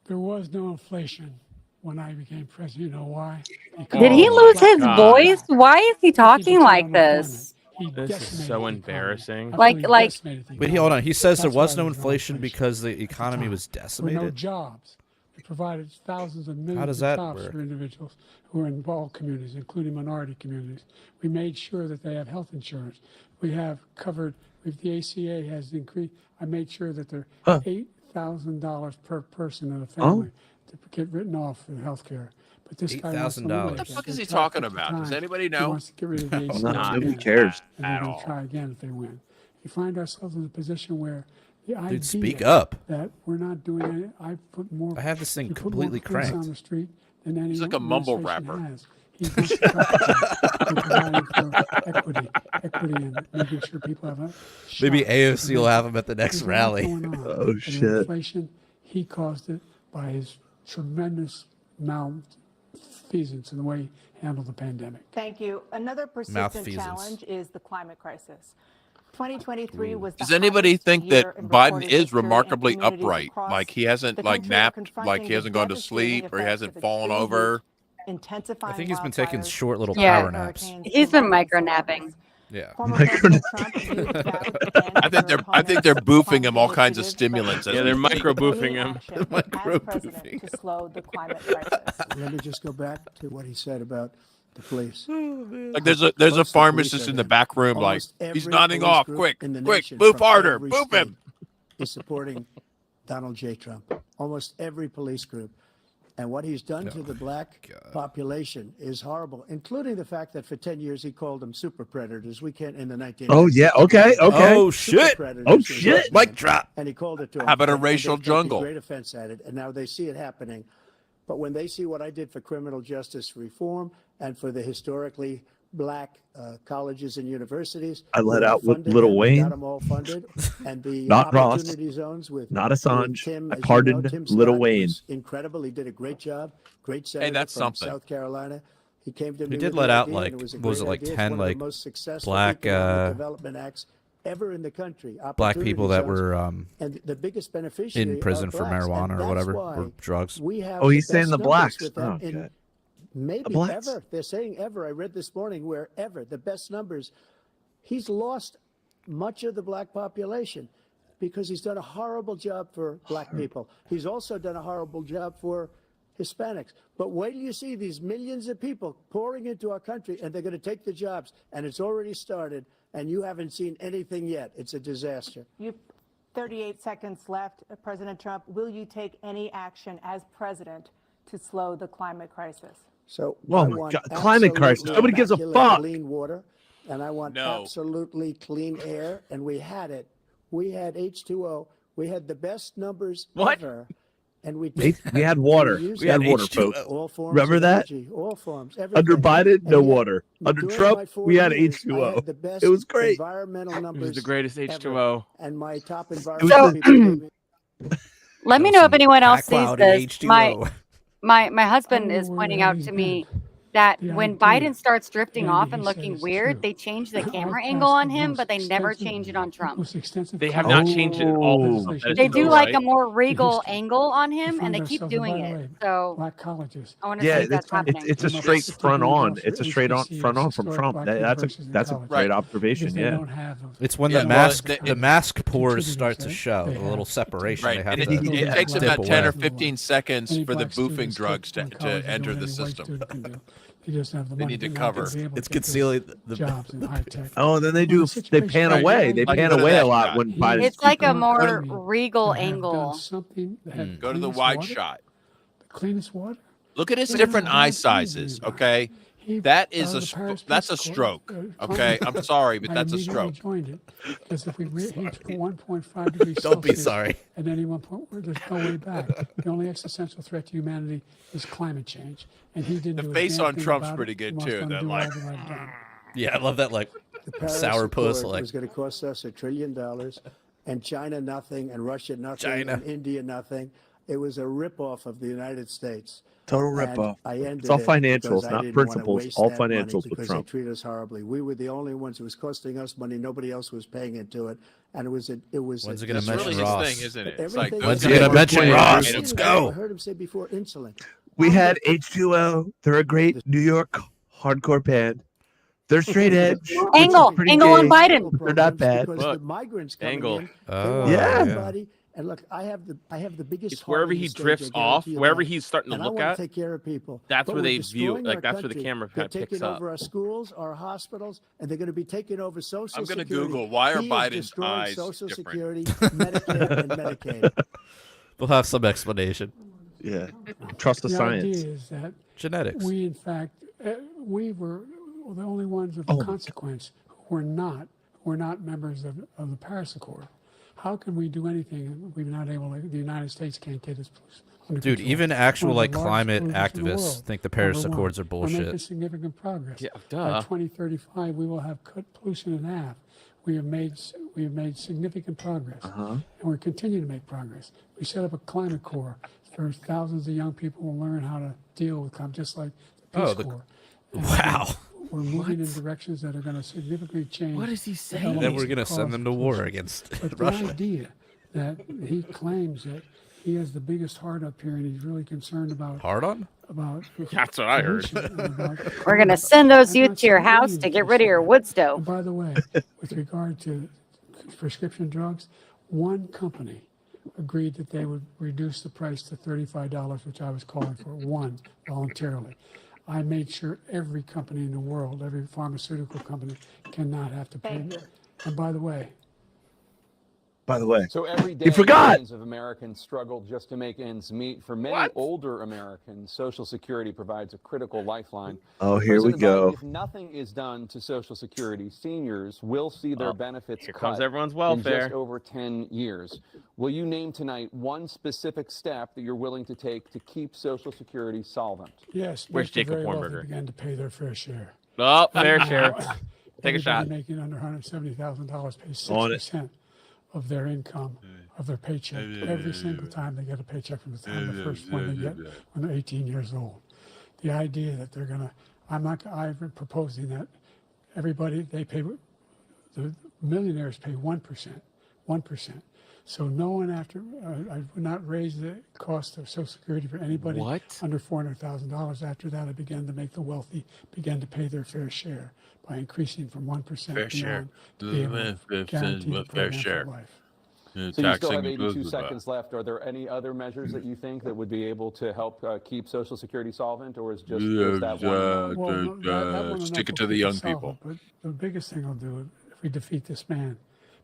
There was no inflation when I became president. You know why? Did he Oh lose my his God. voice? Why is he talking 50% like this? unemployment. He This is decimated so the economy. embarrassing. I Like- thought he like- decimated the Wait, hold on. He says there That's why was no there's inflation because the economy time. was There were no decimated. jobs. It provided thousands of millions does of that jobs work? for individuals who are in all communities, including minority communities. We made sure that they have health insurance. We have covered, if the ACA has increased, I made sure that they're $8,000 per person in a family to get written off for health care. But this guy wants to $8,000. eliminate What the that. fuck is They he tried talking 50 about? Does times. anybody He know? wants to get rid of the ACA. Nobody again, cares. and they're going to try again if they win. You find ourselves in a position where The Dude, speak idea up. That we're not doing it. I put more. I have this thing we put more completely police cranked. on the street than any He's like a mumble administration rapper. has. He wants to talk about providing for equity, and making sure people have a shot. Maybe AOC to will make have it. him at the next There's a lot rally. going on. Oh, And shit. Inflation, he caused it by his tremendous malfeasance in the way he handled the pandemic. Thank you. Another persistent Malfeasance. challenge is the climate crisis. 2023 was the Does anybody hottest think year that in Biden recorded is history, and remarkably communities upright? across Like he hasn't the like country are napped, confronting like he hasn't the gone to devastating sleep, or he effects hasn't of fallen extreme over. heat, intensifying I think he's been taking wildfires, short little Yeah. power naps. hurricanes, He's been and micro tsunamis. napping. Yeah. Former President Trump used that I think they're boofing him all kinds of stimulants. as Yeah, we they're speak. micro boofing him. Micro-boofing to slow the climate crisis. Let me just go back to what he said about the police. Like there's a Most of the police pharmacist are in the there. back room, like Almost he's every nodding police off. group Quick, in the quick, nation boof from harder, every boof him. state is supporting Donald J. Trump. Almost every police group. And what he's done to the black population is horrible, including the fact that for 10 years he called them super predators. We can't in the 1990s. Oh yeah. Okay. Okay. Oh Super shit. predators Oh, was shit. his Mic name. drop. And he called it to How about a and racial they take jungle? Great offense at it, and now they see it happening. But when they see what I did for criminal justice reform and for the historically black colleges and universities, I let we out with funded Lil them, we Wayne. got them all funded, and the Not Ross, opportunity zones with not with Assange. Tim, I as you know, pardoned Tim Lil Scott Wayne. was incredible. He did a great job. Great senator that's from something. South Carolina. He came to me. He with did the let out, idea, like, and it was a what was great it, like idea. It's 10, one of the like, most successful black, economic development acts ever in the country. Black people Opportunity that zones. were And the biggest beneficiary in prison are for blacks, and marijuana or that's whatever, why or drugs. we have Oh, he's the saying best the numbers blacks. with them Oh, in okay. maybe blacks? ever. They're saying ever. I read this morning where ever the best numbers. He's lost much of the black population because he's done a horrible job for black people. He's also done a horrible job for Hispanics. But wait till you see these millions of people pouring into our country, and they're going to take the jobs, and it's already started, and you haven't seen anything yet. It's a disaster. You 38 seconds left. President Trump, will you take any action as president to slow the climate crisis? So Oh I my want God, climate crisis. absolutely Nobody gives a immaculate fuck. Clean water, and I want No. absolutely clean air. And we had it. We had H2O. We had the best numbers What? ever. And we We did. had water. used We had had water, H2O. folks. all forms Remember of that? energy, all forms. Under Everything. Biden, And no yet, water. Under during Trump, my 4 we had years, I H2O. had the best It was great. Environmental It numbers. was the greatest ever. H2O. And my top was environmental the- people gave me Let me know if anyone else sees Cloud and this. My H2O. my husband I is don't know pointing where out he's to me been. that The when idea, Biden starts drifting Andy, off and he looking says, weird, too. they change the I camera passed angle on the him, most but they never extensive- change it on Trump. most extensive They have coverage not changed it all. Oh. That is They still do like right. a more regal history. angle on We him, and find they keep ourselves, doing by the it. way, So black colleges. I want to Yeah, see if that's happening. it's a Almost straight 50 front million on. dollars It's a for straight on HBCUs, front on from historic Trump. black That's a universities and that's a colleges. great observation. Because they Yeah. don't have them. It's when Yeah, the well, mask the- the mask pores contributors, start to right? show They a little have- separation. Right, They have and to it Yeah. takes dip about 10 or away. 15 seconds Any for the black boofing students drugs go to college and do enter what the any white system. student can do. He doesn't have the They money need to not cover. be able It's to get concealing those jobs in high tech. Oh, and then they do. Well, the They situation pan right away. now, They I pan go to away that a lot shot. when Biden's It's like a speaking. more Go to- regal that have done angle. something that had Go to the cleanest wide water, shot. the cleanest water. Look at his It different doesn't eye have sizes. anything. Okay, He, that is the a Paris that's a Peace Accord, stroke. Okay, I'm sorry, but I that's a immediately stroke. joined it because if we reach 1.5 degrees Don't be Celsius sorry. at any one point, there's no way back. The only existential threat to humanity is climate change, and he didn't The do a face damn on thing Trump's about pretty it. good, He wants too, to that, undo like- all that I've done. Yeah, I love that like The Paris sourpuss Accord like was going to cost us $1 trillion, and China nothing, and Russia nothing, China. and India nothing. It was a ripoff of the United States. Total And ripoff. I ended It's all it financials, because I not didn't wanna principles. waste All that money financials with because Trump. they treat us horribly. We were the only ones. It was costing us money. Nobody else was paying into it, and it was. When's it gonna It's mention really his Ross? thing, isn't it? But It's like everything those When's he guys gonna were mention playing Ross? games. Let's I go. heard him say before insulin. We had H2O. They're a great New York hardcore band. They're straight edge. which is Angle, pretty angle on gay. Biden. They're not bad. Because Look, the migrants coming angle. in, they Oh, want yeah. everybody. And look, I have the biggest. It's heart wherever in he the stage, drifts I off, guarantee you wherever that. he's starting to And I look want at. to take care of people. That's But where we're they view- destroying like, our that's where the country. camera They're kind of picks taking up. over our schools, our hospitals, and they're going to be taking over Social I'm gonna Security. Google, why are He is Biden's destroying eyes Social different? Security, Medicare, and Medicaid. They'll have some explanation. Yeah. Trust the The science. idea is that Genetics. we, in fact, we were the only ones of Oh my consequence who were not members of the Paris Accord. How can we do anything? We're not able to, the United States can't get its pollution under Dude, control. even One actual of the like largest climate polluters in the activists world. think the Paris Number one. Accords are We're making bullshit. significant progress. Yeah, By duh. 2035, we will have cut pollution in half. We have made significant progress, and we're continuing to make progress. We set up a climate corps. There's thousands of young people will learn how to deal with climate, just like the Peace Oh, Corps. And Wow. we're moving in directions that are going to significantly change. What is he the saying? elements Then we're that gonna cause send them to war pollution. against But the Russia. idea that he claims that he has the biggest heart up here and he's really concerned about Hard on? That's what I heard. pollution and about We're gonna climate. send those I'm youth not to your saying house any to of get this rid of your stuff. wood stove. And by the way, with regard to prescription drugs, one company agreed that they would reduce the price to $35, which I was calling for, one, voluntarily. I made sure every company in the world, every pharmaceutical company, cannot have to pay. And by the way, So every day, forgot. millions of Americans struggle just to make ends meet. For many older Americans, Social Security provides a critical lifeline. Oh, here we President go. Biden, if nothing is done to Social Security, seniors will see their benefits Here cut comes everyone's in welfare. just over 10 years. Will you name tonight one specific step that you're willing to take to keep Social Security solvent? yes, Where's make the Jacob very wealthy Hornberger? begin to pay their fair share. Oh, fair Right share. now, Take a everybody shot. making under $170,000 pays On it. 6% of their income, of their paycheck, every single time they get a paycheck from the time the first one they get when they're 18 years old. The idea that they're gonna, I've been proposing that everybody, they pay, the millionaires pay 1%, 1%. So no one after, I would not raise the cost of Social Security for anybody What? under $400,000. After that, I began to make the wealthy begin to pay their fair share by increasing from 1% Fair share. beyond to be able to guarantee the Fair program share. for life. So you still have 82 seconds left. Are there any other measures that you think that would be able to help keep Social Security solvent, or is just that one enough? Well, no, that one stick enough it to will the keep young us solvent, people. But the biggest thing I'll do if we defeat this man,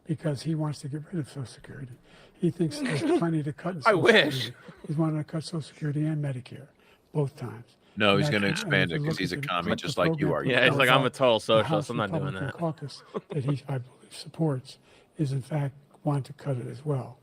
because he wants to get rid of Social Security. He thinks there's plenty to cut in I Social wish. Security. He's wanting to cut Social Security and Medicare, both times. No, And he's that going to can- expand and it if you because look he's a at the commie cut just the like you program are. for Yeah, it's like I'm a total the socialist. House I'm not doing Republican that. Caucus that he, I believe, supports is in fact want to cut it as well.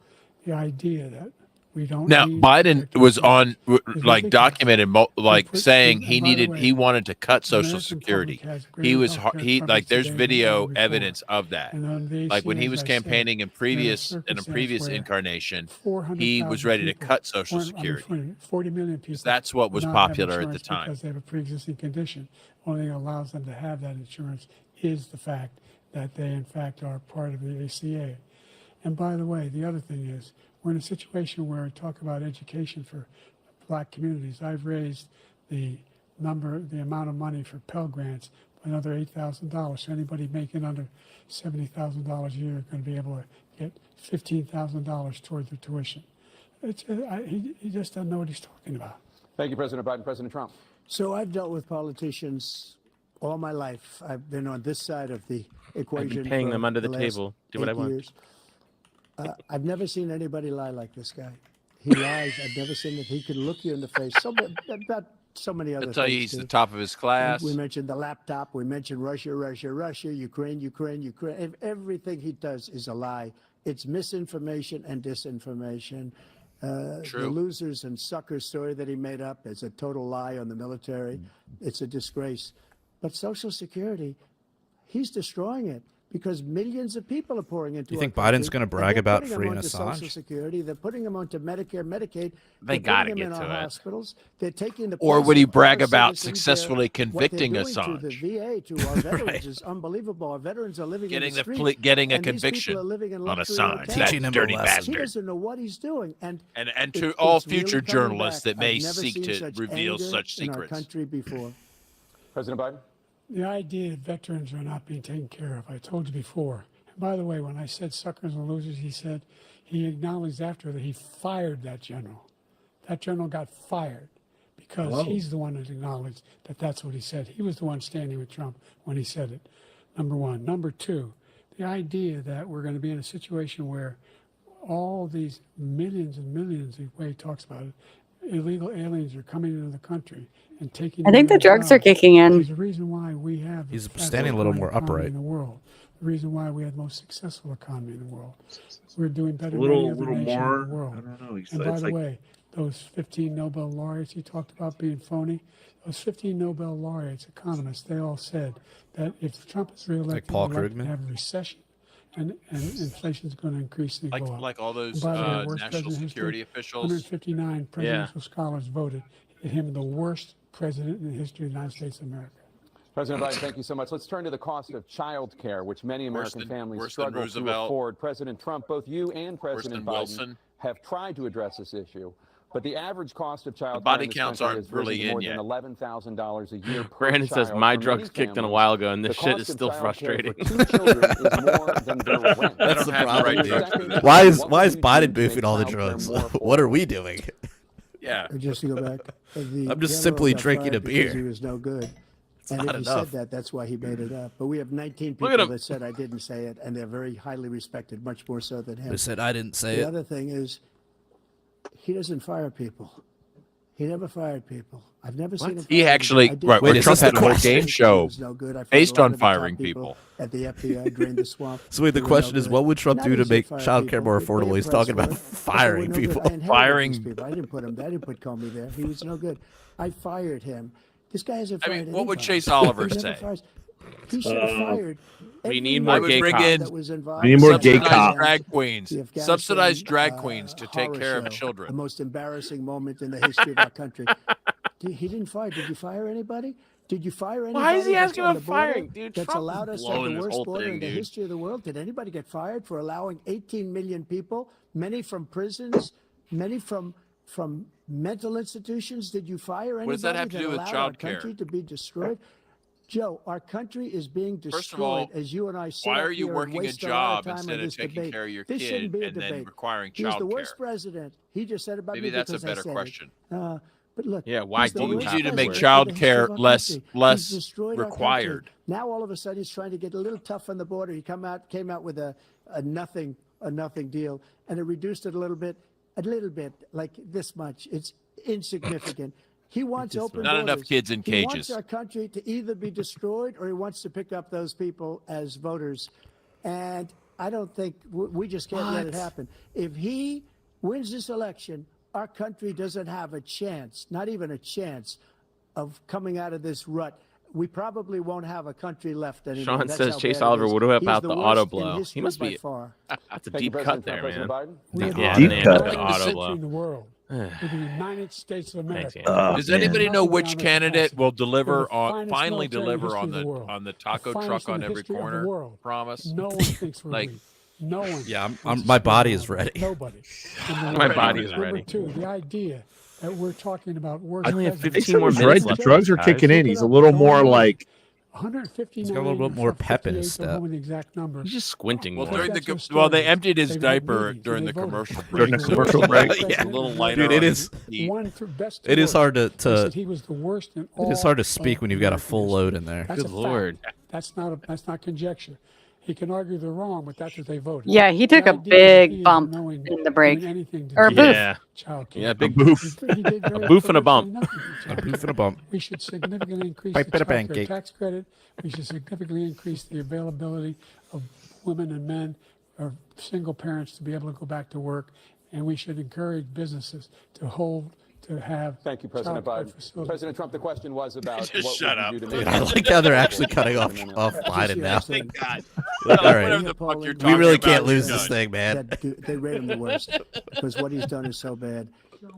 The idea that we don't Now, need Biden executive was branch on, is like, ridiculous. documented, like, put- saying and he by the needed, way, he wanted to cut the Social American Security. public has He greater was, healthcare he, like, coverage there's today than video ever before. evidence of that. And on the Like when he ACA, was as I said, campaigning in we have a previous, in a circumstance previous where incarnation, 400,000 he was ready to people, cut Social 400 I mean, Security. 40 million people. That's what do was not have popular at the insurance time. Because they have a pre-existing condition. Only thing that allows them to have that insurance is the fact that they, in fact, are part of the ACA. And by the way, the other thing is, we're in a situation where I talk about education for black communities. I've raised the amount of money for Pell Grants by another $8,000. So anybody making under $70,000 a year is going to be able to get $15,000 toward their tuition. He just doesn't know what he's talking about. Thank you, President Biden. President Trump. So I've dealt with politicians all my life. I've been on this side of the equation. I'd be paying for them under the last table. Do what I 8 want. years. I've never seen anybody lie like this guy. He lies. I've never seen it. He can look you in the face. About so many other I'll tell you, things, he's the too. top of his class. We mentioned the laptop. We mentioned Russia, Ukraine. Everything he does is a lie. It's misinformation and disinformation. The True. losers and suckers story that he made up is a total lie on the military. It's a disgrace. But Social Security, he's destroying it because millions of people are pouring into You our think country, Biden's gonna and brag they're about putting them freeing onto Social Assange? Security. They're putting them onto Medicare, Medicaid. They They're gotta putting them get in to our it. hospitals. They're taking the Or place would he of our brag about citizens. successfully What they're convicting doing Assange? to the VA, to our veterans, is unbelievable. Our veterans are living Getting in the the street, getting a and these conviction people are living in on luxury Assange, hotels. that Teaching him a dirty lesson. He bastard. doesn't know what he's doing, and And to it's all really future coming journalists back. that may I've never seek seen to such reveal anger such in our secrets. country before. President Biden. The idea that veterans are not being taken care of, I told you before. And by the way, when I said suckers and losers, he acknowledged after that he fired that general. That general got fired because he's the one that acknowledged that that's what he said. He was the one standing with Trump when he said it, number one. Number two, the idea that we're going to be in a situation where all these millions and millions, the way he talks about it, illegal aliens are coming into the country and taking. I think the their drugs are jobs. kicking in. There's a reason why we have. the He's fastest standing a little growing more economy upright. in the world. the reason why we had the most successful economy in the world. We're doing better than Little any other nation more. in the world. I don't know. And by It's the like way, those 15 Nobel laureates you talked about being phony, those 15 Nobel laureates, economists, they all said that if Trump is reelected, Paul we're likely to Krugman? have a recession and inflation is going to increasingly go up. Like all those And by the way, worst national president in security history, officials. 159 presidential scholars voted him the worst president in the history of the United States of America. President Biden, thank you so much. Let's turn to the cost of child care, which many American families struggle to afford. President Trump, both you and President Biden Wilson. have tried to address this issue, but the average cost of child body care in this counts country aren't has risen really to in more yet. than $11,000 a year per Brandon says child my for drugs many kicked in a families. while ago, and this The shit cost is of still child care frustrating. for 2 children is more than their rent. That's the have the problem, right dude. drugs for this. Why is What why would is you Biden do to make boofing all the child care drugs? more What are affordable? we doing? Yeah. Just to go back, I'm just simply drinking a beer. He was no good. It's And not if he enough. said that, that's why he made it up. But we have 19 Look at people him. that said I didn't say it, and they're very highly respected, much more so than him. They said I didn't say The it. other thing is, he doesn't fire people. He never fired people. I've never seen him. He fire actually, anybody. I right, did- Wait, where is Trump this had the a whole question? game show was no good. I fired based a lot on of the top firing people. at the FBI during the swamp. So wait, the They were question no is, good. what would Trump And I do to didn't say make fire child care people. more They affordable? He's pressed talking for about it. But they were firing no good. people. I inherited Firing- these people. I didn't put him. I didn't put Comey there. He was no good. I fired him. This guy hasn't I fired mean, what would anybody. Chase Oliver He never say? fires. He should have fired. We need every more man gay bring cops. in- that was involved We need in more the gay Afghanistan- cops. Drag queens. the Afghanistan, Subsidized drag queens to take horror care of show, children. The most embarrassing moment in the history of our country. He didn't fire. Did you fire anybody? Did you fire anybody? Why is he that's asking on about the border firing, dude? That's Trump is allowed us to have blowing the this worst whole border thing, in the dude. history of the world. Did anybody get fired for allowing 18 million people, many from prisons, many from mental institutions? Did you fire anybody What does that have to do with allowed child our country care? to be destroyed? Joe, our country is being destroyed First of all, as you and I sit why up are you here and working a waste our job time on instead of this taking debate. care of your This shouldn't kid be a and then debate. requiring He's the child worst care? president. He just said about Maybe me that's a because I better said it. question. But look, Yeah, why he's the do you worst have you to to make work? president child in the history care of our less- country. less He's destroyed our country. required. Now all of a sudden he's trying to get a little tough on the border. He came out with a nothing deal, and it reduced it a little bit, like this much. It's insignificant. He wants open Not borders. enough kids in He wants cages. our country to either be destroyed or he wants to pick up those people as voters. And I don't think we just can't let it happen. If he wins this election, our country doesn't have a chance, not even a chance, of coming out of this rut. We probably won't have a country left anymore. Sean That's says how Chase bad it Oliver is. would have He's about the the worst auto in blow. He history must by be. far. That's a Thank you, deep cut President there, Trump. man. President Biden? We have Yeah, the Deep best cut. country Auto blow. in the world. We're the United States of Thanks, America. Andy. Does man. anybody know Nothing which beyond our candidate capacity. will deliver We're the on finest finally military deliver history on of the the world. on the taco Finest truck in on the every history of the corner? world. Promise. No one thinks we're Like- weak. No one. Yeah, thinks my we're body strong. is ready. Nobody. And My number body two- is number ready. two, the idea that we're talking about worse. I only have presidents. 15 more He's minutes right. left. The drugs are guys. kicking in. Look He's it a up. little Go more online. like 159. He's got a little bit more pep in his 58, don't step. know the exact number. He's just squinting Well, more. during That's the their well, they story. emptied his They've had diaper meetings during and the they voted. commercial During break. the so commercial it's break. like Yeah. a little lighter. Dude, it on is- the heat. One through best It is worst. hard They said to he was the worst in it all is hard to of speak when you've got a American full history. load in there. That's Good a Lord. fact. That's not conjecture. He can argue they're wrong, but that's what they voted. Yeah, he took The a idea that big he is bump knowing- in the break. doing anything to Or a do boof. with Yeah. child care. Yeah, big boof. He did very boof and a virtually bump. nothing for child A boof care. and a bump. We should significantly increase Pipe the and a child care pancake. tax credit. We should significantly increase the availability of women and men or single parents to be able to go back to work. And we should encourage businesses to have Thank you, President child care Biden. facilities. President Trump, the question was about Just what shut would up. you do to Dude, make I like how they're actually cutting off Biden now. Thank God. All right. Whatever the fuck you're We talking really about, can't you're lose this done. thing, man. They rate him the worst because what he's done is so bad.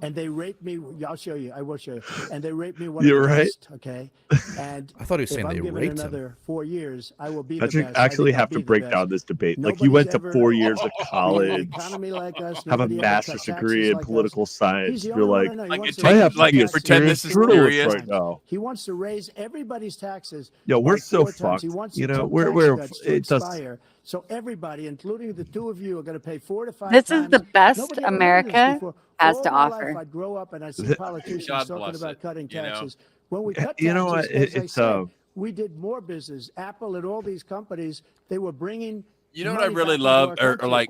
And they rate me. I'll show you. I will show you. And they rate me one You're of the right. best. Okay. And I thought he was if saying I'm they given raped him. another 4 years, I will be the Patrick best. I actually think I'll have to be the break best. down this debate. Like Nobody's you went to ever 4 years of been in an college, economy like us, have a nobody ever master's cut degree taxes in like us. political He's science. the You're only one like, I know. He Like, wants it to I raise have to like, be a pretend serious this is journalist serious. right now. He wants to raise everybody's taxes. Yo, we're by so 4 times. fucked. He wants You the know, tax we're cuts to it does. expire. So everybody, including the two of you, are going to pay 4 to 5 This times. is the best Nobody ever heard of this America before. has For to all my offer. life, I'd grow up and I'd see God politicians bless talking about it, cutting you know? taxes. When we cut taxes, You know what? as I It's said, we did more business. Apple and all these companies, they were bringing. You know what I money really back into love, our or country. like,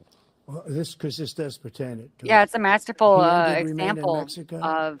2016? Well, this does pertain it to Yeah, it's a masterful He ended remain in example Mexico? of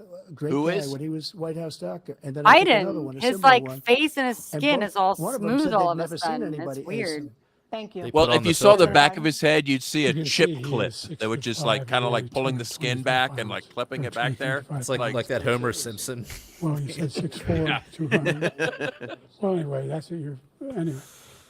a great Who guy is? when he was White House doctor. And then I think another Biden, one, a his similar like one. face and his And skin both- is all one of them smooth said all they'd of a never seen sudden. anybody It's ace weird. him. Thank you. They Well, put if on you the saw the filter. back of his head, you'd see You a can chip see he clip is that would just like 6'5", kind of like weighing pulling the skin back and like clipping it back there. It's like that Homer Simpson. Well, you said 6'4", 200. Well, anyway, that's what you're. Anyway,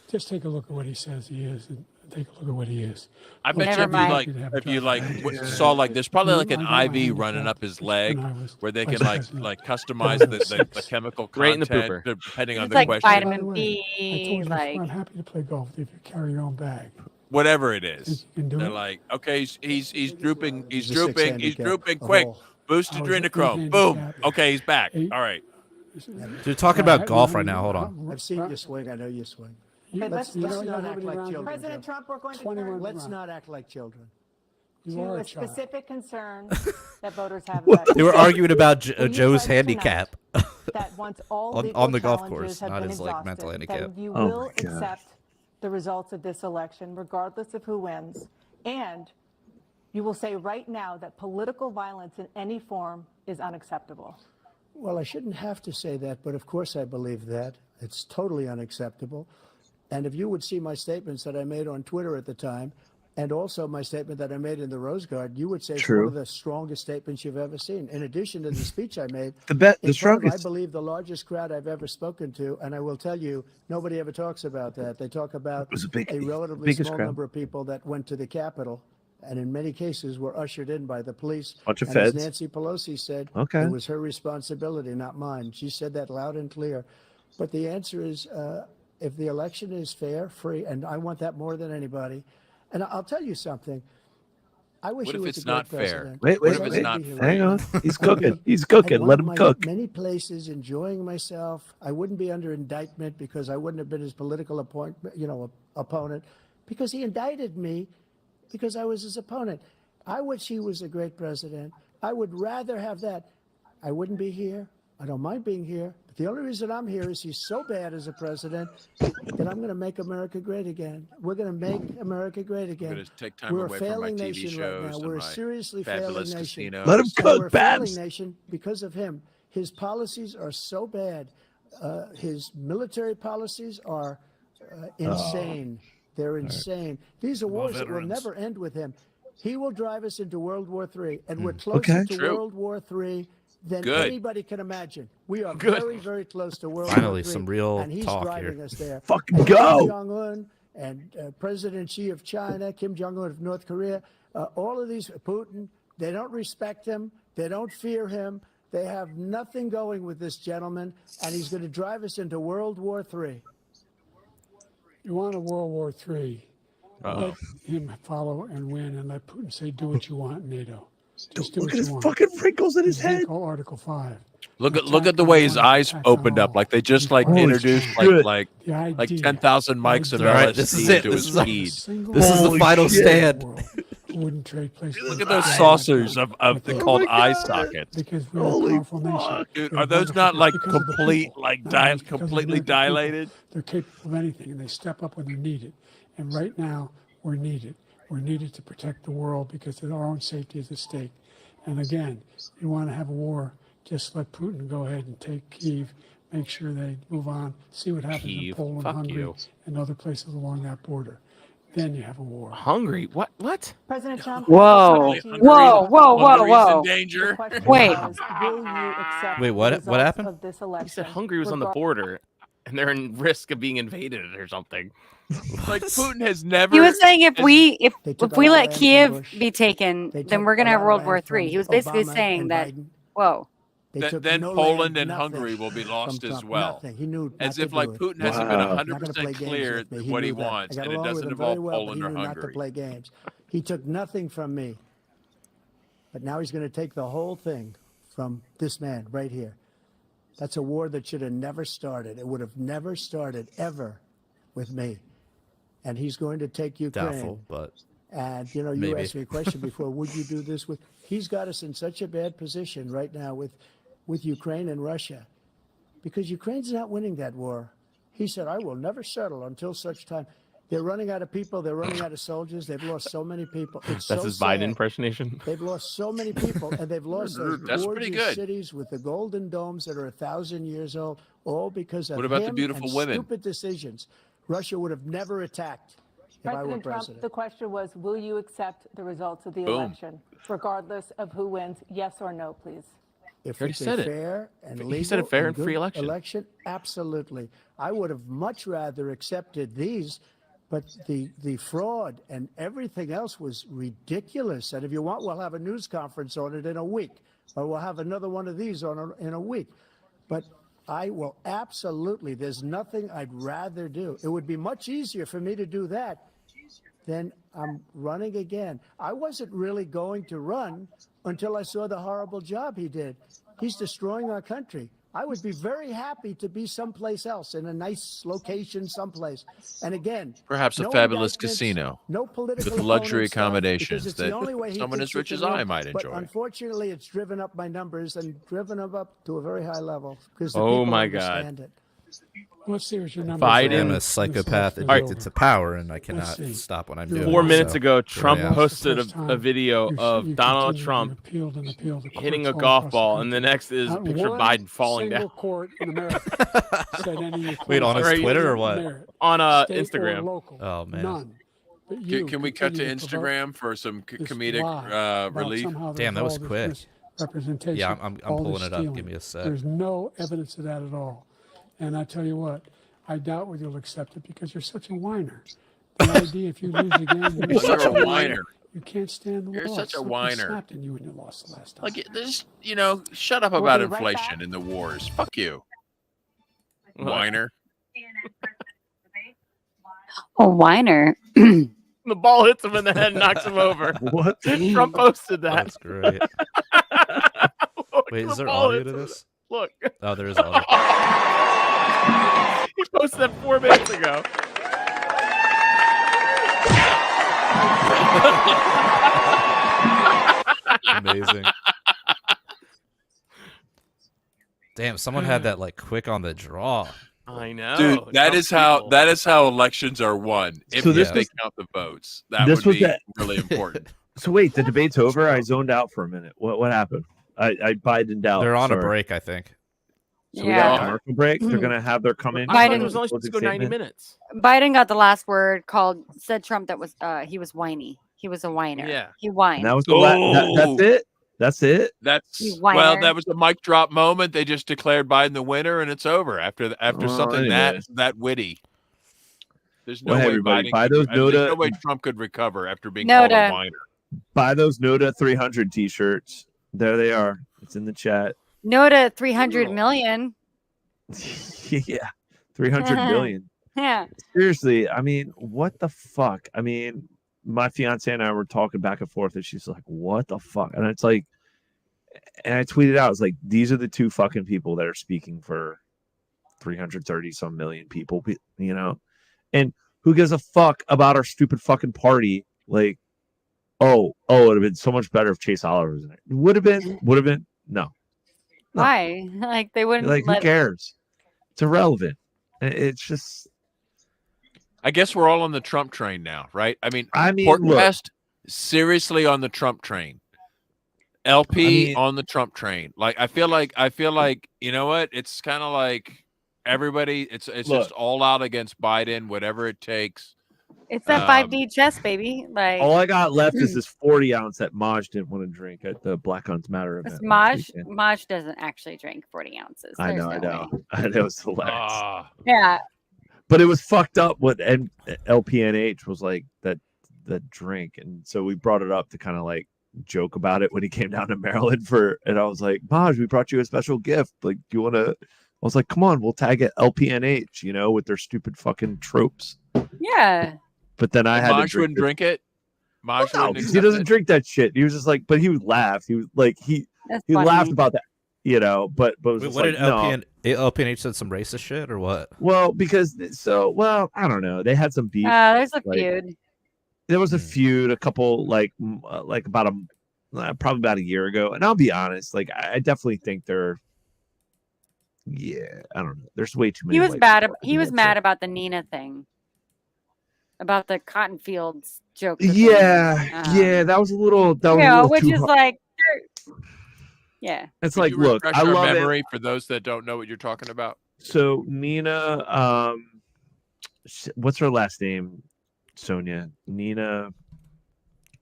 just take a look at what he says he is, and take a look at what he is. I bet Never you mind. if you saw like there's probably like an IV running up his leg where they can like customize the chemical Right in the content pooper. depending on It's the like question. By the vitamin way, I B, told you like I'm happy to play golf if you carry your own bag. whatever it is. And do They're it. like, okay, he's drooping, he's He's a six drooping, he's handicap, drooping. a Quick, hole. boost I was at adrenochrome. eight Boom. handicap. Okay, he's back. Eight. All right. They're talking about golf right now. Hold on. I've seen you swing. I know you swing. You, Let's you know, not you know how act many like rounds- children. President Trump, we're going to 21 turn Let's rounds. not act like children. You to are a a child. specific concern that voters have about They were arguing about Will you Joe's pledge tonight handicap. that once all On- legal on the golf challenges course, have not been his, like, mental exhausted, handicap. that you Oh will my God. accept the results of this election, regardless of who wins, and you will say right now that political violence in any form is unacceptable. Well, I shouldn't have to say that, but of course I believe that. It's totally unacceptable. And if you would see my statements that I made on Twitter at the time, and also my statement that I made in the Rose Garden, you would say it's one True. of the strongest statements you've ever seen. In addition to the speech I made, The in front of, I strongest. believe, the largest crowd I've ever spoken to, and I will tell you, nobody ever talks about that. They talk about was a big- relatively biggest small crowd. number of people that went to the Capitol, and in many cases were ushered in by the police. Bunch of and as feds. Nancy Pelosi said, Okay. it was her responsibility, not mine. She said that loud and clear. But the answer is, if the election is fair, free, and I want that more than anybody. And I'll tell you something. I wish What he if was it's a great not fair? president. Wait, What wait, if it's wait. not Hang on. He's cooking. He's At cooking. one Let of him my cook. Many places, enjoying myself. I wouldn't be under indictment because I wouldn't have been his political opponent, because he indicted me because I was his opponent. I wish he was a great president. I would rather have that. I wouldn't be here. I don't mind being here. But the only reason I'm here is he's so bad as a president that I'm going to make America great again. We're going to make America great I'm again. going to take time We're away a from my failing TV nation right shows now. and We're a my seriously failing fabulous nation. casinos. Let him And we're cook, a failing Babs. nation because of him. His policies are so bad. His military policies are insane. They're insane. These are wars that will never end with him. He will drive us into World War III, and we're closer Okay. to True. World War III than Good. anybody can imagine. We are Good. very, very close to World Finally, War III, some real and he's talk driving here. us there. Fucking And go. Kim Jong-un and President Xi of China, Kim Jong-un of North Korea, all of these, Putin, they don't respect him. They don't fear him. They have nothing going with this gentleman, and he's going to drive us into World War III. You want a World War III. Let him follow and win, and let Putin say, do what you want, NATO. Just do Look what at his you want. fucking wrinkles in his Just take head. all Article 5. Look at the way his eyes opened up. Like they just like Holy introduced shit. like The like idea 10,000 mics of All right, LSD this is it. into This his is our- feed. This is the Holy final shit. stand. Wouldn't trade places. Look at those saucers of called eye sockets. Because we're Holy a powerful nation. Dude, We're are those wonderful not like because of the complete, people, like not only because of the completely American people. dilated? They're capable of anything, and they step up when they're needed. And right now, we're needed. We're needed to protect the world because our own safety is at stake. And again, you want to have a war, just let Putin go ahead and take Kyiv, make sure they move on, see what happens in Kyiv, Poland, fuck Hungary, you. and other places along that border. Then you have a war. Hungry? What? President Trump. Whoa. Hungary- Whoa, whoa, whoa, Hungary's whoa. in danger. The question Wait. was, will you accept Wait, the what results happened? Of this He election, said Hungary was on the regard- border, and they're in risk of being invaded or something. Like Putin has never. He was saying if has- we They took if we all let land from Kiev Bush. be taken, They then took we're gonna a have lot of World War land III. from He was basically Obama saying and that. Biden. Whoa. They took Then no Poland land, and nothing Hungary will be lost from as Trump, well. Nothing. He knew As not if to like do it. Putin hasn't Wow. been Not gonna play 100% games clear with me. He what he knew that. wants, I got and it along with doesn't him very involve well, but Poland he or knew not to Hungary. play games. He took nothing from me. But now he's going to take the whole thing from this man right here. That's a war that should have never started. It would have never started ever with me. And he's going to take Ukraine. Doubtful, but And, you know, you Maybe. asked me a question before, would you do this with, he's got us in such a bad position right now with Ukraine and Russia, because Ukraine's not winning that war. He said, I will never settle until such time. They're running out of people. They're running out of soldiers. They've lost so many people. It's That's so his Biden sad. impersonation. They've lost so many people, and they've lost those That's pretty gorgeous good. cities with the golden domes that are 1,000 years old, all because of What about the him beautiful and women? stupid decisions. Russia would have never attacked if I were President Trump, president. the question was, will you accept the results of the Boom. election, regardless of who wins? Yes or no, please. If already it's a said it. fair and He legal said a fair and and free good election. absolutely. I would have much rather accepted these, but the fraud and everything else was ridiculous. And if you want, we'll have a news conference on it in a week, or we'll have another one of these in a week. But I will absolutely, there's nothing I'd rather do. It would be much easier for me to do that then I'm running again. I wasn't really going to run until I saw the horrible job he did. He's destroying our country. I would be very happy to be someplace else in a nice location someplace. And again, Perhaps a no fabulous indictments, casino no political with luxury opponent stuff, accommodations because it's the that only way he someone thinks as he rich can as I win. might But enjoy. unfortunately, it's driven up my numbers and driven them up to a very high level because the Oh people my God. understand it. Let's see what your numbers Biden- are. I'm a This psychopath election is addicted over. to power, and I cannot see. stop what I'm You're doing. 4 minutes so ago, here Trump I am. posted First a time video of you Donald continued Trump and appealed and appealed. The hitting a courts all golf across ball, the and the country. next is a Not picture of one Biden falling single down court in America said any Wait, on his Right. Twitter or what? merit, on state or Instagram. local. Oh, man. None. But you Can we cut to continue provoke Instagram for some this comedic lie about relief? somehow Damn, that there's was all quick. this misrepresentation, Yeah, I'm all pulling this it up. Give stealing. me a sec. There's no evidence of that at all. And I tell you what, I doubt whether you'll accept it because you're such a whiner. The idea if you lose again, You're a whiner. You can't stand the You're loss. such a Something whiner. snapped in you when you lost the last time. Like this, shut up We'll about be right inflation back. and the wars. Fuck you, whiner. A whiner. The ball hits him in the head and knocks him over. What? Trump posted that. That's great. Look, Wait, the is there ball audio hits to him. this? Look. Oh, there is audio. He posted that 4 minutes ago. Amazing. Damn, someone had that like quick on the draw. I know. Dude, Trump people. that is how elections are won. If So this they was- count the votes, that this would was be that- really important. So wait, the debate's over. I zoned out for a minute. What happened? I Bidened out. They're on a Sorry. break, I think. So we got a Yeah. commercial break. They're gonna have their come in. I thought Biden- it was only supposed to go 90 minutes. Biden got the last word. Said Trump that was he was whiny. He was a whiner. Yeah. He whined. And that was that's it. That's it. That's You well, whiner. that was a mic drop moment. They just declared Biden the winner, and it's over after something anyways. that witty. There's no Well, hey, way everybody, Biden buy could- those there's no Noda- way Trump could recover after being called a Noda. whiner. Buy those Noda 300 t-shirts. There they are. It's in the chat. No to 300 million. Yeah, 300 million. Yeah. Seriously, I mean, what the fuck? I mean, my fiance and I were talking back and forth, and she's like, "What the fuck?" And it's like, and I tweeted out, "It's like these are the two fucking people that are speaking for 330 some million people, and who gives a fuck about our stupid fucking party? Like, oh, it would have been so much better if Chase Oliver was in it. Would have been. No. No. Why? Like they wouldn't Like, who let cares? It's irrelevant. It's just, I guess we're all on the Trump train now, right? I mean, look, Portfest seriously on the Trump train. LP I mean- on the Trump train. Like I feel like you know what? It's kind of like everybody. It's Look. just all out against Biden, whatever it takes. it's that 5D chess, baby. Like all I got left is this 40 ounce that Maj didn't want to drink at the Black Lives Matter event. this last weekend. Maj doesn't actually drink 40 ounces. I know, There's no way. I know. It was hilarious. Ah, Yeah. But it was fucked up what LPNH was like that drink. And so we brought it up to kind of like joke about it when he came down to Maryland and I was like, Maj, we brought you a special gift. Like, do you want to? I was like, come on, we'll tag it LPNH, with their stupid fucking tropes. Yeah. But then I had Maj to wouldn't drink it. Maj No, wouldn't 'cause he accept doesn't it. drink that shit. He was just like, but he would laugh. He was like, he That's he funny. laughed about that, but it was Wait, just what like, did no. LPNH said some racist shit or what? Well, I don't know. They had some beef. There's a like, feud. There was a feud, a couple like about probably about a year ago. And I'll be honest, like I definitely think I don't know. There's way too many. He was white bad. people He that was do mad that about the Nina thing. About the cotton fields joke. shit. that Yeah, that was a little. That was a little which too is hard. like, yeah. It's Could like, you look, refresh I our love it. memory for those that don't know what you're talking about. So Nina, what's her last name? Sonia. Nina.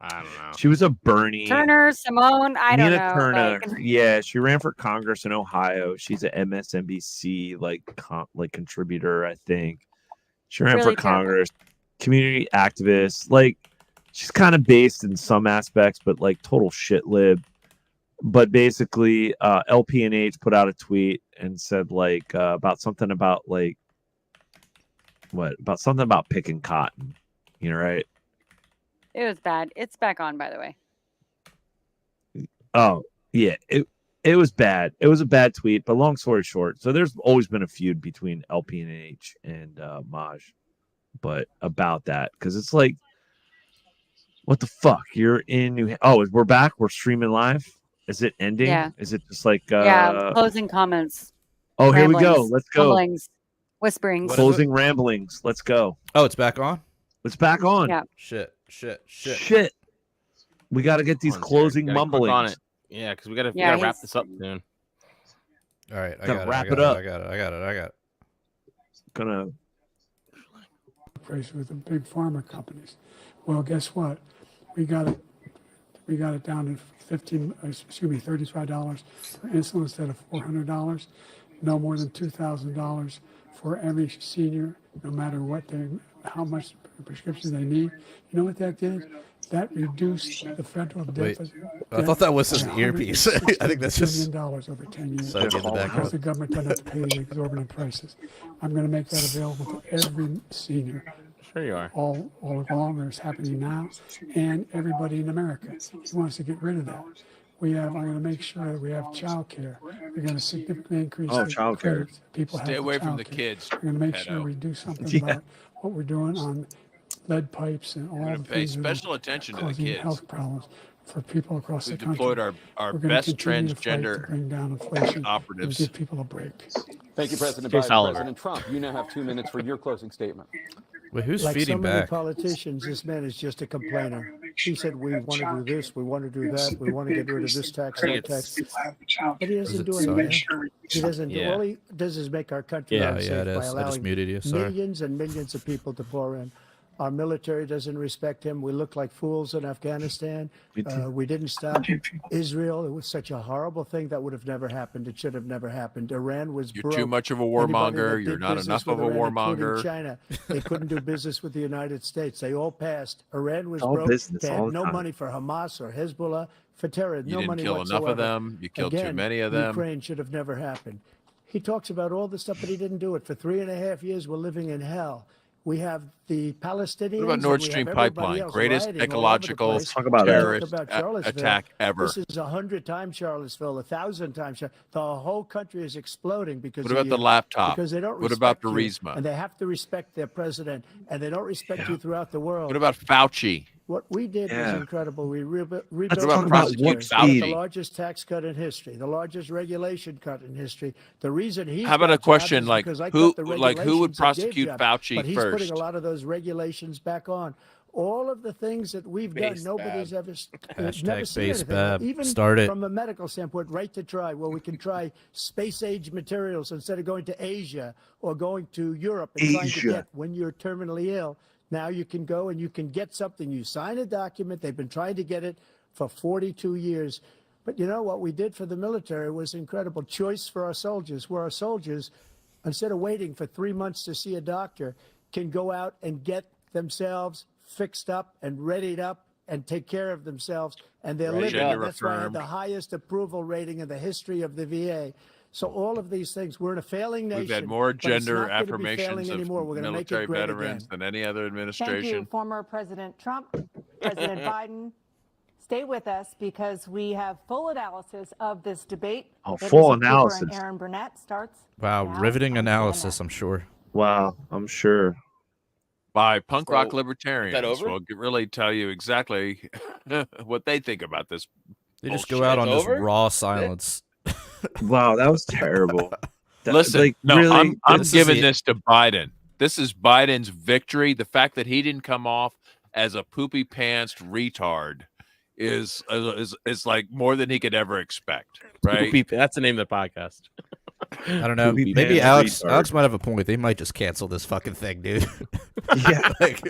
I don't know. She was a Bernie. Turner, Simone, I don't Nina know. Turner. like- Yeah, she ran for Congress in Ohio. She's an MSNBC contributor, I think. She ran Really for terrible. Congress, community activist. Like, she's kind of based in some aspects, but like total shit lib. But basically, LPNH put out a tweet and said like about something about picking cotton, right? It was bad. It's back on, by the way. Oh yeah, it was bad. It was a bad tweet. But long story short, so there's always been a feud between LPNH and Maj, but about that because it's like, what the fuck? You're in New. Oh, we're back. We're streaming live. Is it ending? Yeah. Is it just like? Yeah. Closing comments. Oh, here we go. Ramblings, Let's go. Mumblings, whisperings. Closing ramblings. Let's go. Oh, it's back on? It's back on. Yeah. Shit. We got to get these closing Gotta click mumblings. on it. Yeah, because we gotta wrap he's- this up soon. All right, I Gotta got it. wrap I got it up. I got it. Gonna price with the big pharma companies. Well, guess what? We got it down to $35 for insulin instead of $400. No more than $2,000 for every senior, no matter how much prescription they need. You know what that did? That reduced the federal Wait, deficit. I thought that was just an earpiece. I think that's just $160 billion over 10 years. so in the background. Because the government doesn't have to pay the exorbitant prices. I'm going to make that available to every senior. Sure you are. All along, it's happening now, and everybody in America. He wants to get rid of that. I'm going to make sure that we have child care. We're going to significantly increase the child care. credits people Stay have away for from the child care. kids. We're going to make pedo. sure we do something Yeah. about what we're doing on lead pipes and all We're the gonna pay things that are special attention to the causing kids. health problems for people across We've the country. deployed our We're gonna best continue to fight to transgender bring down inflation and operatives. give people a break. Thank you, President Chase Biden. Oliver. President Trump, you now have 2 minutes for your closing statement. Wait, who's Like so feeding many back? politicians, this man is just a complainer. He said, we want to do this, we want to do that, we want to get rid of this tax, that tax. But he Is doesn't it do Sony? anything. He doesn't do, Yeah. all he does is make our country Yeah, unsafe it by is. I just allowing muted you. Sorry. millions and millions of people to pour in. Our military doesn't respect him. We look like fools in Afghanistan. We didn't stop Israel. It was such a horrible thing that would have never happened. It should have never happened. Iran was You're broke. too much of a Anybody that warmonger. did You're not business enough of with a Iran, including warmonger. China. They couldn't do business with the United States. They all passed. Iran was All broke. business They all had the no time. money for Hamas or Hezbollah, for terror. You No didn't money kill whatsoever. enough of them. You killed too Again, many of them. Ukraine should have never happened. He talks about all the stuff, but he didn't do it. For 3.5 years, we're living in hell. We have the Palestinians. What about and Nord we have Stream everybody pipeline? else Greatest rioting all over the ecological place. Talk about that. terrorist Talk about Charlottesville. attack ever. This is 100 times Charlottesville, 1,000 times. The whole country is exploding because What of about the you. laptop? Because they don't What about respect you, Burisma? and they have to respect their president, and they don't respect you throughout the world. What about Fauci? What we did Yeah. was incredible. We rebuilt Let's the talk about military. what Fauci? The largest tax cut in history, the largest regulation cut in history. The reason he's How about got a jobs question is like because I who cut the like who would regulations that gave prosecute jobs. Fauci But he's first? putting a lot of those regulations back on. All of the things that we've done, Base nobody's Bab. ever Hashtag never seen Base anything. Bab. Even Start it. from a medical standpoint, right to try, where we can try space age materials instead of going to Asia or going to Europe and trying to Asia. get when you're terminally ill. Now you can go and you can get something. You sign a document. They've been trying to get it for 42 years. But you know what we did for the military was incredible. Choice for our soldiers, where our soldiers, instead of waiting for 3 months to see a doctor, can go out and get themselves fixed up and readied up and take care of themselves. And they're living. Gender That's why I had affirmed. the highest approval rating in the history of the VA. So all of these things, we're in a failing nation. We've had more but it's gender not gonna be affirmations failing of anymore. We're gonna make military it great veterans again. than any other Thank you, administration. former President Trump, President Biden. Stay with us because we have full analysis of this debate. Oh, Witness full Cooper analysis. And Aaron Burnett starts. Wow, now riveting on analysis, CNN. I'm sure. Wow, I'm sure. By punk rock So, libertarians. over? Will really tell you exactly what they think about this. They just Bullshit. go out on It's this over? raw silence. Wow, that was terrible. That- Listen, like, no, really, I'm this is giving the- this to Biden. This is Biden's victory. The fact that he didn't come off as a poopy pantsed retard is like more than he could ever expect. Right? Poopy- That's the name of the podcast. I don't know. Poopy Maybe pants retard. Alex might have a point. They might just cancel this fucking thing, dude. Yeah. Like,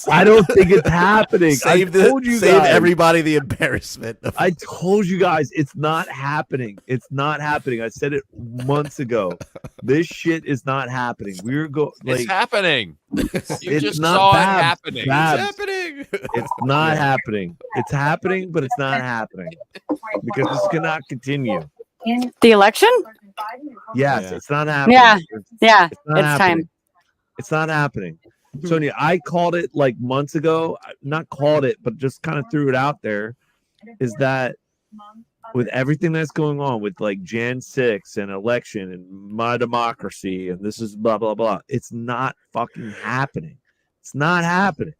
I don't think it's happening. save I told you save guys. everybody the embarrassment. Of, I told you guys it's not happening. It's not happening. I said it months ago. This shit is not happening. We're It's happening. You it's just not saw Babs. it happening. Babs. happening. It's not happening. It's happening, but it's not happening because this cannot continue. The election? Yes, Yeah. it's not happening. Yeah. Yeah, It's not it's happening. time. It's not happening. Sonia, I called it like months ago. Not called it, but just kind of threw it out there. Is that with everything that's going on with like Jan 6 and election and my democracy and this is blah blah blah, it's not fucking happening. It's not happening.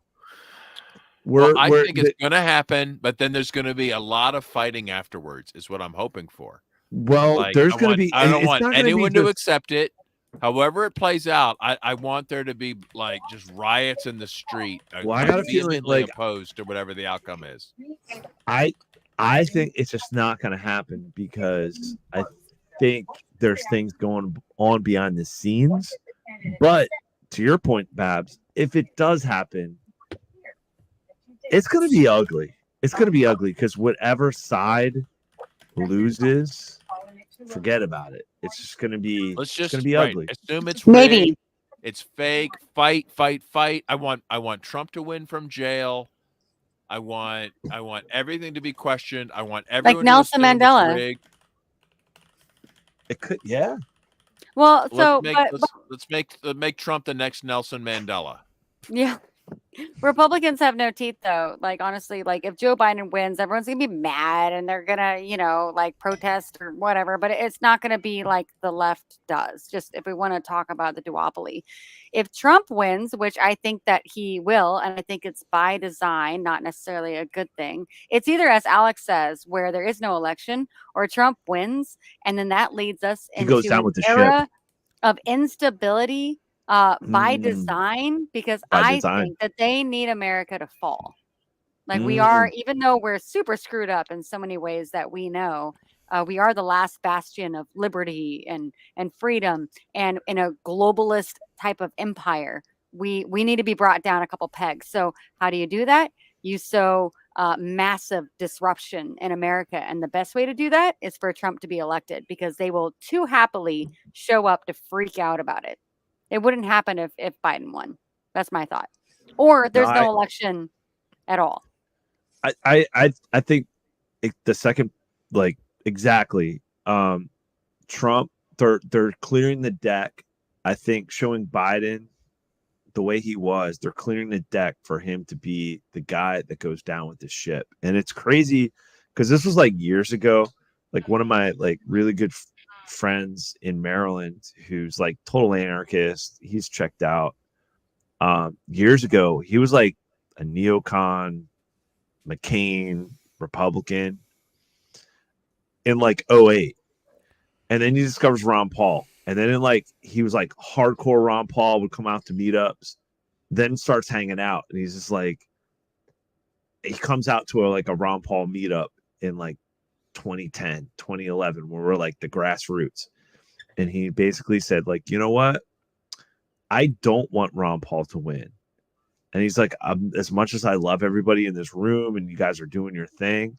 I think it's going to happen, but then there's going to be a lot of fighting afterwards. Is what I'm hoping for. Well, Like, there's going to be. I don't it's want not gonna be anyone to just- accept it. However it plays out, I want there to be like just riots in the street. Well, I got a feeling, vehemently like- opposed to whatever the outcome is. I think it's just not going to happen because I think there's things going on behind the scenes. But to your point, Babs, if it does happen, it's going to be ugly. It's going to be ugly because whatever side loses, forget about it. It's just going to be. Let's just going to be right, ugly. assume it's Maybe. rigged, it's fake. Fight. I want Trump to win from jail. I want everything to be questioned. I want everyone Nelson to assume it's Mandela. rigged. It could, yeah. Well, so Let's make Trump the next Nelson Mandela. yeah. Republicans have no teeth, though. Like, honestly, like if Joe Biden wins, everyone's gonna be mad and they're gonna, like protest or whatever. But it's not gonna be like the left does. Just if we want to talk about the duopoly, if Trump wins, which I think that he will, and I think it's by design, not necessarily a good thing. It's either, as Alex says, where there is no election, or Trump wins, and then that leads us He goes into down an with the era ship. of instability. By design, because By design. think that they need America to fall. Like we are, even though we're super screwed up in so many ways that we know, we are the last bastion of liberty and freedom, and in a globalist type of empire, we need to be brought down a couple pegs. So how do you do that? You sow massive disruption in America, and the best way to do that is for Trump to be elected, because they will too happily show up to freak out about it. It wouldn't happen if Biden won. That's my thought. Or there's no election at all. I think the second, like, exactly. Trump, they're clearing the deck. I think showing Biden the way he was, they're clearing the deck for him to be the guy that goes down with the ship. And it's crazy because this was like years ago. Like one of my like really good friends in Maryland who's like total anarchist. He's checked out. Years ago, he was like a neocon, McCain, Republican in like 2008. And then he discovers Ron Paul. And then he was like hardcore Ron Paul, would come out to meetups, then starts hanging out. And he's just like, he comes out to a Ron Paul meetup in like 2010, 2011, where we're like the grassroots. And he basically said, like, you know what? I don't want Ron Paul to win. And he's like, as much as I love everybody in this room and you guys are doing your thing,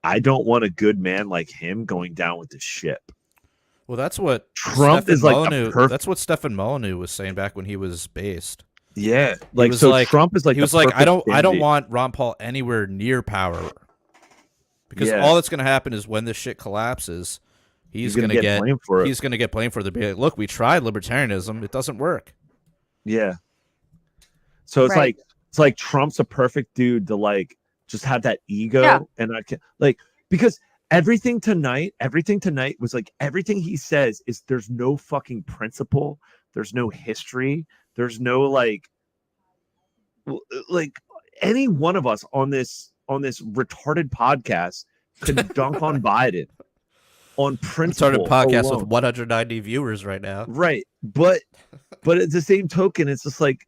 I don't want a good man like him going down with the ship. Well, that's what Trump Stefan is like Molyneux, that's what Stefan Molyneux was saying back when he was based. Yeah, He was like, Trump is like he was the like, I perfect don't candidate. want Ron Paul anywhere near power, because Yeah. all that's going to happen is when this shit collapses, he's going to get blamed for it. He's going to get blamed for it. They'll be like, look, we tried libertarianism, it doesn't work. Yeah. So it's Right. like Trump's a perfect dude to like just have that ego, Yeah. and I can like because everything tonight was like everything he says is there's no fucking principle, there's no history, there's no like any one of us on this retarded podcast could dunk on Biden on principle. Started a podcast alone. with 190 viewers right now. Right. But at the same token, it's just like,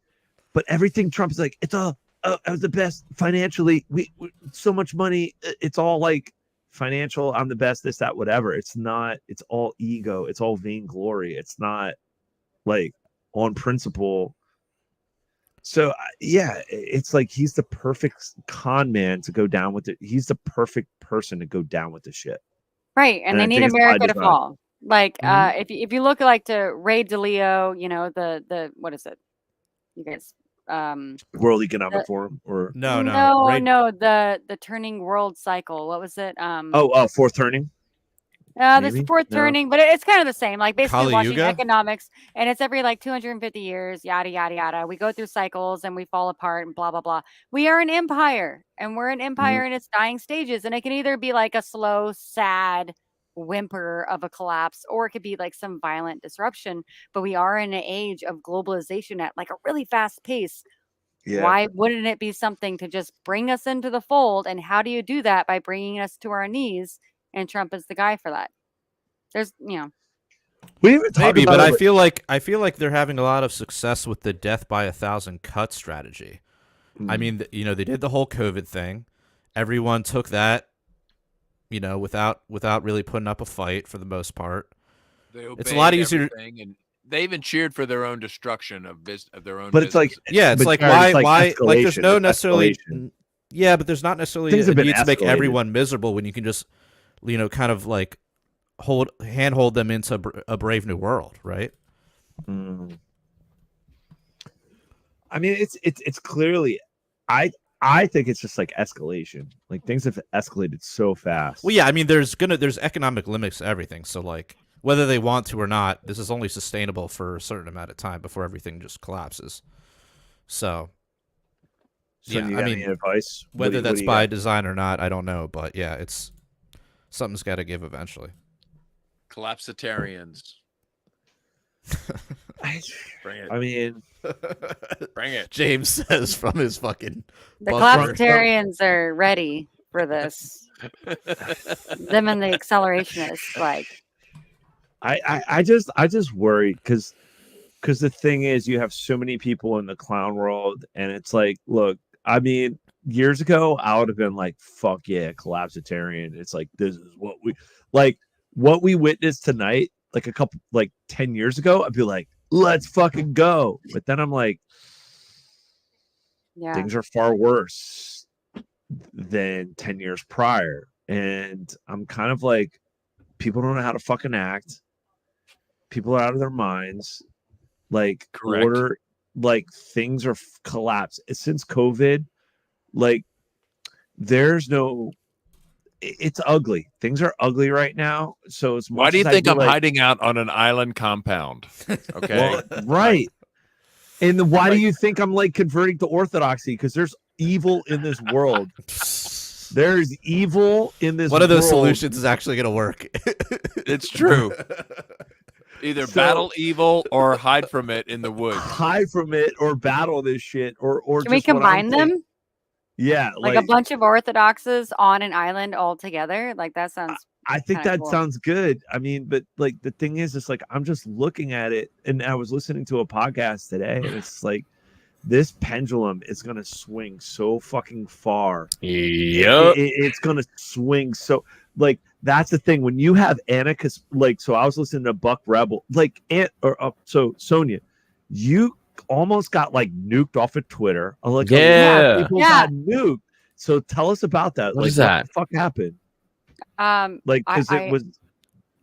but everything Trump is like, it's all I was the best financially. We so much money. It's all like financial. I'm the best, this, that, whatever. It's not, it's all ego. It's all vainglory. It's not like on principle. So yeah, it's like, he's the perfect con man to go down with it. He's the perfect person to go down with the shit. Right. And And they I need think it's by America to design. fall. Like, Mhm. if you look like to Ray Dalio, the what is it? You guys, World Economic Forum or No, no, the turning world cycle. What was it? fourth turning. There's the Maybe? fourth No. turning, but it's kind of the same. Like basically Kali watching Yuga? economics, and it's every like 250 years, yada yada yada. We go through cycles and we fall apart and blah blah blah. We are an empire, and we're an empire in its dying stages, and it can either be like a slow, sad whimper of a collapse, or it could be like some violent disruption. But we are in an age of globalization at like a really fast pace. Yeah. Why wouldn't it be something to just bring us into the fold? And how do you do that? By bringing us to our knees. And Trump is the guy for that. There's, We didn't even talk Maybe, about but it, I feel like they're having a lot of success with the death by 1,000 cuts strategy. I mean, they did the whole COVID thing. Everyone took that, without really putting up a fight for the most part. It's a lot obeyed easier. everything, and they even cheered for their own destruction of their own. But it's like, businesses. Yeah, it's but like Jared, why it's like there's escalation, no it's necessarily. escalation. Yeah, but there's not necessarily Things a have been need to make escalated. everyone miserable when you can just, kind of like handhold them into a brave new world, right? I mean, it's clearly, I think it's just like escalation. Like things have escalated so fast. Well, yeah, I mean, there's economic limits to everything. So like whether they want to or not, this is only sustainable for a certain amount of time before everything just collapses. So So yeah, you I got mean, any advice? whether What that's do you by got? design or not, I don't know, but yeah, it's something's got to give eventually. Collapsitarians. Bring it. I mean, Bring it. James says from his fucking the bunker. collapsitarians are ready for this. Them and the accelerationists, like. I just worry because the thing is, you have so many people in the clown world, and it's like, look, I mean, years ago, I would have been like, fuck yeah, collapsitarian. It's like, this is what we witnessed tonight, like 10 years ago, I'd be like, let's fucking go. But then I'm like, Yeah. things are far worse than 10 years prior. And I'm kind of like, people don't know how to fucking act. People are out of their minds. Like, Correct. order, like, things are collapsed. Since COVID, like, there's no, it's ugly. Things are ugly right now. So as much Why do you as I think feel I'm like- hiding out on an island compound? Okay. Well, right. And then why do you think I'm like converting to orthodoxy? Because there's evil in this world. There's evil in this One of those world. solutions is actually going to work. It's true. Either So- battle evil or hide from it in the woods. Hide from it or battle this shit or Can we just what I'm combine them? thinking. Yeah, Like a bunch of orthodoxes on an island all together? Like that sounds I think kinda that cool. sounds good. I mean, but like the thing is, it's like I'm just looking at it, and I was listening to a podcast today, and it's like this pendulum is gonna swing so fucking far. Yep. It's gonna swing so like that's the thing when you have Anarchist like so I was listening to Buck Rebel like so Sonia, you almost got like nuked off of Twitter. Like a lot Yeah. of people Yeah. got nuked. So tell us about that. What like is that? What the fuck happened? I- Like because I- it was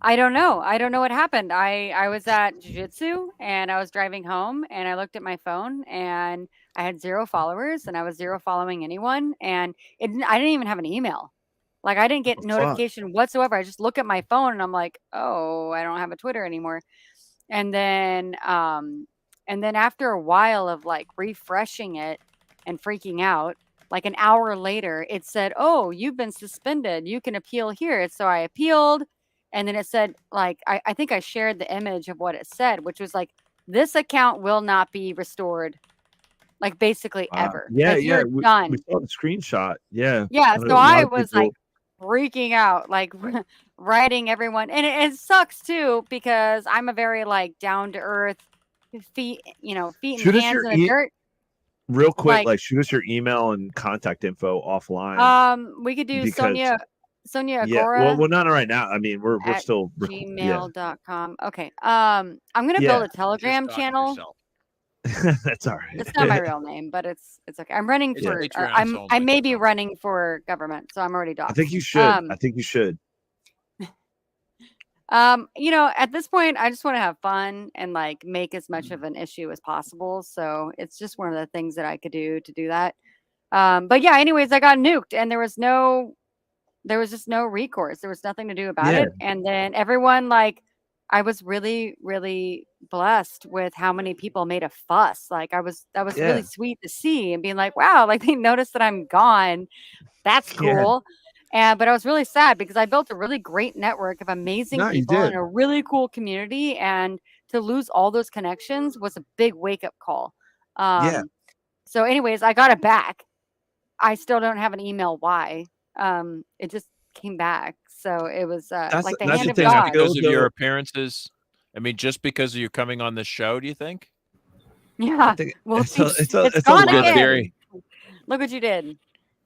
I don't know. I don't know what happened. I was at jiu-jitsu and I was driving home and I looked at my phone and I had 0 followers and I was 0 following anyone and I didn't even have an email. Like I didn't get What the fuck? notification whatsoever. I just look at my phone and I'm like, "Oh, I don't have a Twitter anymore." And then after a while of like refreshing it and freaking out, like an hour later, it said, "Oh, you've been suspended. You can appeal here." So I appealed. And then it said, like, I think I shared the image of what it said, which was like, this account will not be restored, like basically ever. Yeah, Like, yeah. you're We done. saw the screenshot. Yeah. Yeah. A So lot I of was people- like freaking out, like writing everyone. And it sucks too, because I'm a very like down to earth, feet and Shoot us hands your in the dirt. real quick, like- like shoot us your email and contact info offline. We could do because- Sonia yeah, Agora. well, not right now. I mean, we're at still gmail.com. Okay. I'm gonna Yeah. build a Telegram Just dox channel. yourself. That's all right. It's not my real name, but it's okay. I'm running It's for Patreon, I so may be it's- running for government, so I'm already doxed. I think you should. I think you should. At this point I just want to have fun and like make as much of an issue as possible. So it's just one of the things that I could do to do that. But yeah, anyways, I got nuked and there was no there was just no recourse. There was nothing to do about Yeah. it. And then everyone, like, I was really, really blessed with how many people made a fuss. Like, that was Yeah. really sweet to see and being like, wow, like they noticed that I'm gone. That's Yeah. cool. But I was really sad because I built a really great network of amazing No, you people and did. a really cool community. And to lose all those connections was a big wake up call. Yeah. So anyways, I got it back. I still don't have an email why. It just came back. So it was like the that's hand the of thing. I God. feel Because of your though, appearances. I mean, just because of you coming on this show, do you think? Yeah. I think Well, it's a, it's it's a gone lot. Good again. theory. Look what you did.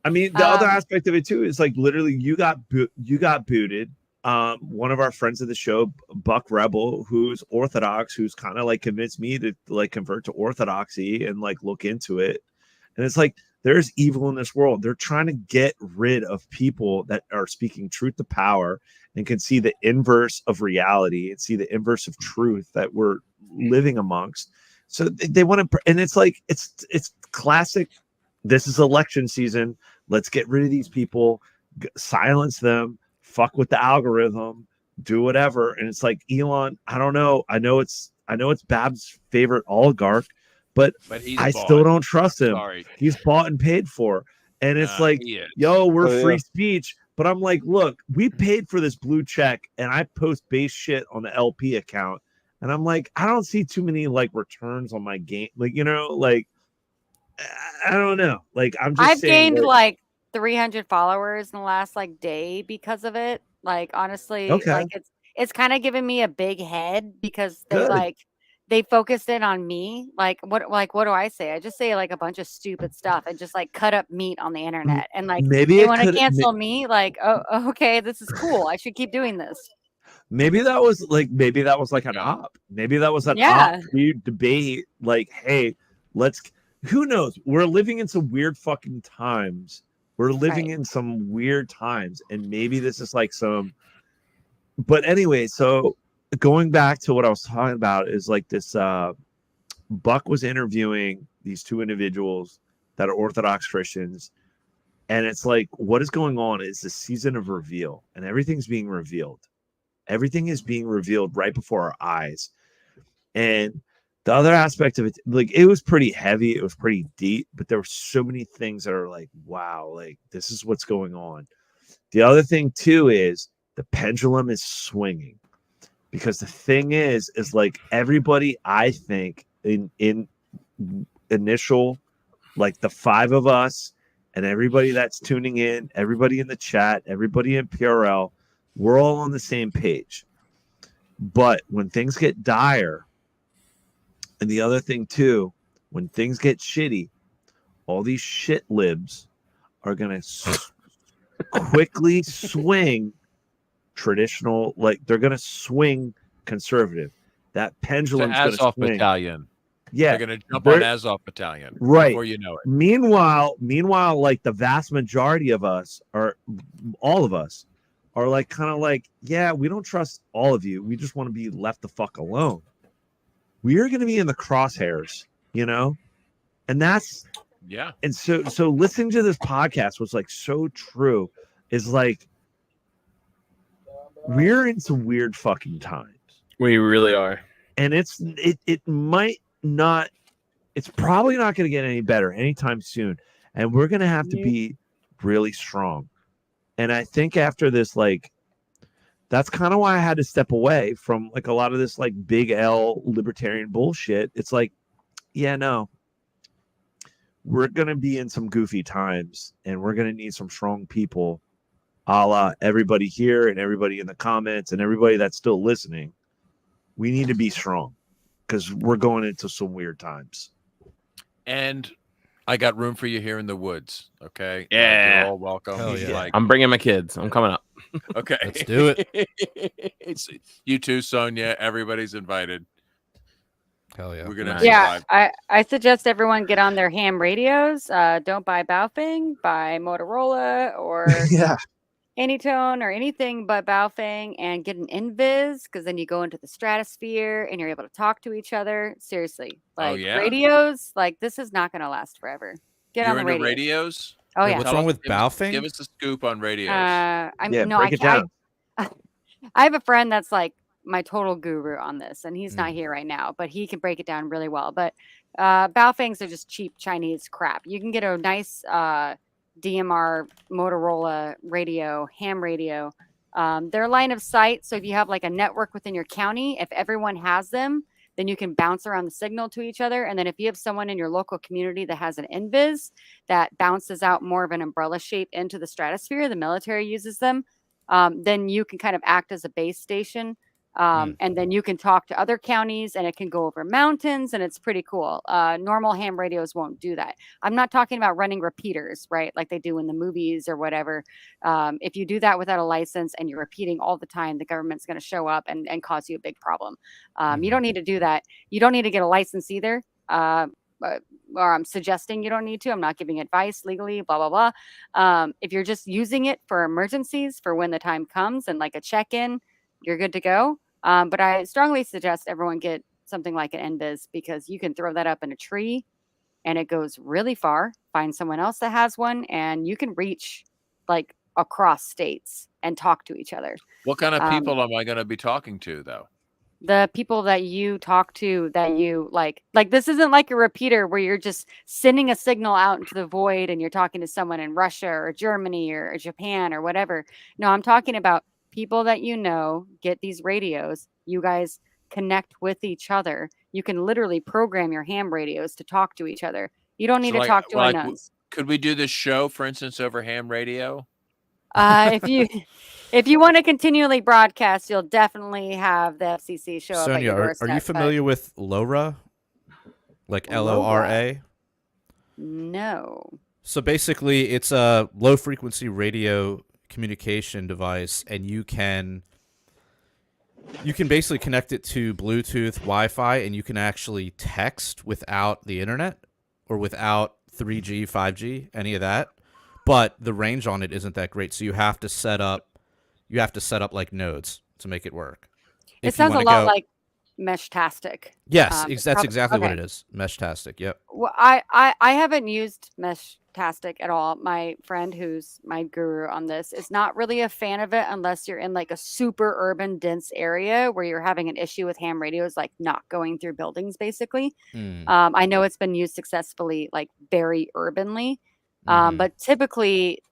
I mean, the other Um, aspect of it too is like literally you got booted. One of our friends of the show, Buck Rebel, who's Orthodox, who's kind of like convinced me to like convert to Orthodoxy and like look into it. And it's like there's evil in this world. They're trying to get rid of people that are speaking truth to power and can see the inverse of reality and see the inverse of truth that we're living amongst. So they want to, and it's like it's classic. This is election season. Let's get rid of these people, silence them, fuck with the algorithm, do whatever. And it's like Elon, I don't know. I know it's Bab's favorite oligarch, but he's I bought. still don't trust him. Sorry. He's bought and paid for. And it's like, he is. yo, we're Oh, yeah. free speech. But I'm like, look, we paid for this blue check and I post base shit on the LP account. And I'm like, I don't see too many like returns on my game. Like, you know, like, I don't know. Like, I'm just I've saying, gained like 300 followers in the last like day because of it. Like honestly, Okay. like it's kind of given me a big head because Good. they focused in on me. Like what do I say? I just say like a bunch of stupid stuff and just like cut up meat on the internet. And like maybe they it want to could cancel me. Like, oh, okay, this is cool. I should keep doing this. maybe that was like an op. Maybe that was an Yeah. op debate. Like, hey, let's. Who knows? We're living in some weird fucking times. We're living in some weird times, and maybe this is like some. But anyway, so going back to what I was talking about is like this. Buck was interviewing these two individuals that are Orthodox Christians, and it's like what is going on is the season of reveal, and everything's being revealed. Everything is being revealed right before our eyes. And the other aspect of it, like it was pretty heavy, it was pretty deep, but there were so many things that are like, wow, like this is what's going on. The other thing too is the pendulum is swinging, because the thing is like everybody, I think in initial, like the five of us and everybody that's tuning in, everybody in the chat, everybody in PRL, we're all on the same page. But when things get dire, and the other thing too, when things get shitty, all these shit libs are going to quickly swing traditional, like they're going to swing conservative. That pendulum's going to Azov swing. Battalion. Yeah. They're going to jump on Azov Battalion. Right. Before you know it. Meanwhile, like the vast majority of us, or all of us, are like kind of like, yeah, we don't trust all of you. We just want to be left the fuck alone. We are going to be in the crosshairs, you know? And that's, yeah. And so listening to this podcast was like so true, is like, we're in some weird fucking times. We really are. And it might not, it's probably not going to get any better anytime soon. And we're going to have to be really strong. And I think after this, like, that's kind of why I had to step away from like a lot of this like big L libertarian bullshit. It's like, yeah, no, we're going to be in some goofy times and we're going to need some strong people, a la everybody here and everybody in the comments and everybody that's still listening. We need to be strong because we're going into some weird times. And I got room for you here in the woods. Okay. Yeah. You're all welcome. Hell yeah. Like, I'm bringing my kids. I'm coming up. okay. Let's do it. It's you too, Sonia. Everybody's invited. Hell yeah. We're gonna Yeah, survive. I suggest everyone get on their ham radios. Don't buy Baofeng, buy Motorola or Yeah. Anytone or anything but Baofeng, and get an Invis, because then you go into the stratosphere and you're able to talk to each other. Seriously, like yeah? radios, like this is not going to last forever. Get You're on the into radio. radios? Oh Wait, yeah. what's wrong with Give us Baofeng? a scoop on radios. I'm Yeah, no, break it down. I have a friend that's like my total guru on this, and he's Mm. not here right now, but he can break it down really well. But Baofengs are just cheap Chinese crap. You can get a nice DMR Motorola radio, ham radio. They're line of sight, so if you have like a network within your county, if everyone has them, then you can bounce around the signal to each other. And then if you have someone in your local community that has an NVIS that bounces out more of an umbrella shape into the stratosphere, the military uses them, then you can kind of act as a base station. And then you can talk to other counties and it can go over mountains and it's pretty cool. Normal ham radios won't do that. I'm not talking about running repeaters, right? Like they do in the movies or whatever. If you do that without a license and you're repeating all the time, the government's going to show up and cause you a big problem. You don't need to do that. You don't need to get a license either. Or I'm suggesting you don't need to. I'm not giving advice legally, blah, blah, blah. If you're just using it for emergencies, for when the time comes and like a check-in, you're good to go. But I strongly suggest everyone get something like an NVIS because you can throw that up in a tree and it goes really far. Find someone else that has one and you can reach like across states and talk to each other. What kind of people am I going to be talking to, though? The people that you talk to that you like this isn't like a repeater where you're just sending a signal out into the void and you're talking to someone in Russia or Germany or Japan or whatever. No, I'm talking about people that you know get these radios. You guys connect with each other. You can literally program your ham radios to talk to each other. You don't need to talk to unknowns. Could we do this show, for instance, over ham radio? If you want to continually broadcast, you'll definitely have the FCC show up at Sonia, your are doorstep. you familiar with LoRa? Like LORA? No. So basically, it's a low frequency radio communication device, and you can basically connect it to Bluetooth, Wi-Fi, and you can actually text without the internet or without 3G, 5G, any of that. But the range on it isn't that great, so you have to set up like nodes to make it work. It sounds a lot like Meshtastic. Yes, that's exactly what it is. Meshtastic. Yep. Well, I haven't used Meshtastic at all. My friend, who's my guru on this, is not really a fan of it unless you're in like a super urban, dense area where you're having an issue with ham radios, like not going through buildings, basically. I know it's been used successfully, like very urbanly. But typically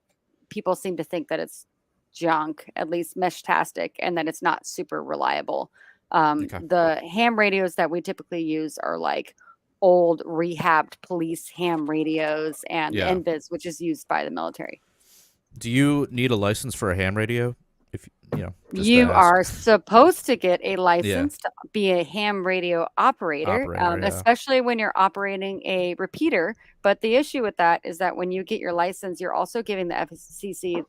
people seem to think that it's junk, at least Meshtastic, and that it's not super reliable. The ham radios that we typically use are like old rehabbed police ham radios and NVIS, which is used by the military. Do you need a license for a ham radio? If you are supposed to get a license to be a ham radio operator, especially when you're operating a repeater. But the issue with that is that when you get your license, you're also giving the FCC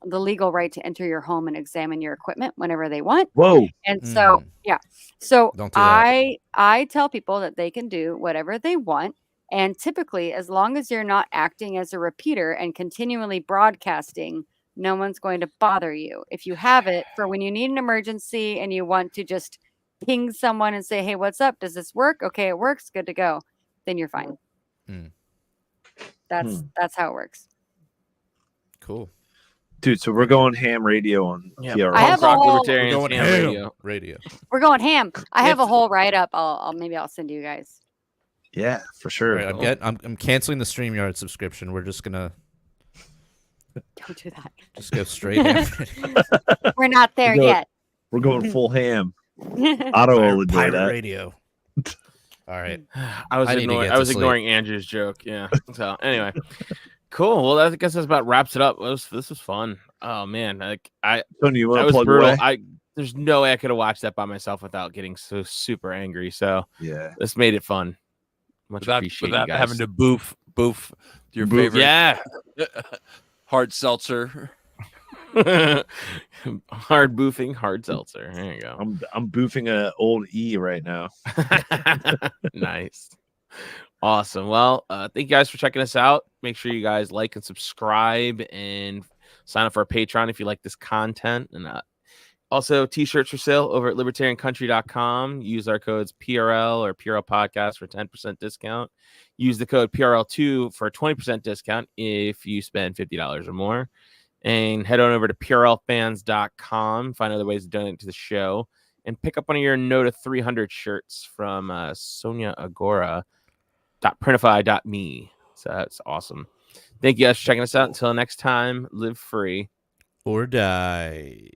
the legal right to enter your home and examine your equipment whenever they want. Whoa. And so, So Don't do that. I tell people that they can do whatever they want. And typically, as long as you're not acting as a repeater and continually broadcasting, no one's going to bother you. If you have it for when you need an emergency and you want to just ping someone and say, hey, what's up? Does this work? Okay, it works. Good to go. Then you're fine. That's how it works. Cool. Dude, so we're going ham radio on PRL. I have a whole, Libertarians, We're going ham radio. We're going ham. I have a whole write-up. I'll send you guys. Yeah, for sure. Right, I'm canceling the StreamYard subscription. We're just gonna Don't do that. just go straight ham radio. We're not there yet. We're going full ham. Otto will enjoy Pirate that. radio. All right. I was need to get I was to sleep. ignoring Andrew's joke. Yeah. So anyway, cool. Well, I guess that's about wraps it up. This was fun. Oh man, Tony, you want that to was plug brutal. away? There's no way I could have watched that by myself without getting so super angry. So Yeah. this made it fun. Much Without appreciated, you guys. having to boof your favorite Yeah. hard seltzer. Hard boofing, hard seltzer. There you go. I'm boofing a old E right now. Nice. Awesome. Well, thank you guys for checking us out. Make sure you guys like and subscribe and sign up for our Patreon if you like this content. And Also, t-shirts for sale over at libertariancountry.com. Use our codes PRL or PRL Podcast for 10% discount. Use the code PRL2 for a 20% discount if you spend $50 or more. And head on over to PRLfans.com. Find other ways to donate to the show. And pick up one of your No to 300 shirts from Sonia Agora.printify.me. So that's awesome. Thank you guys for checking us out. Until next time, live free or die.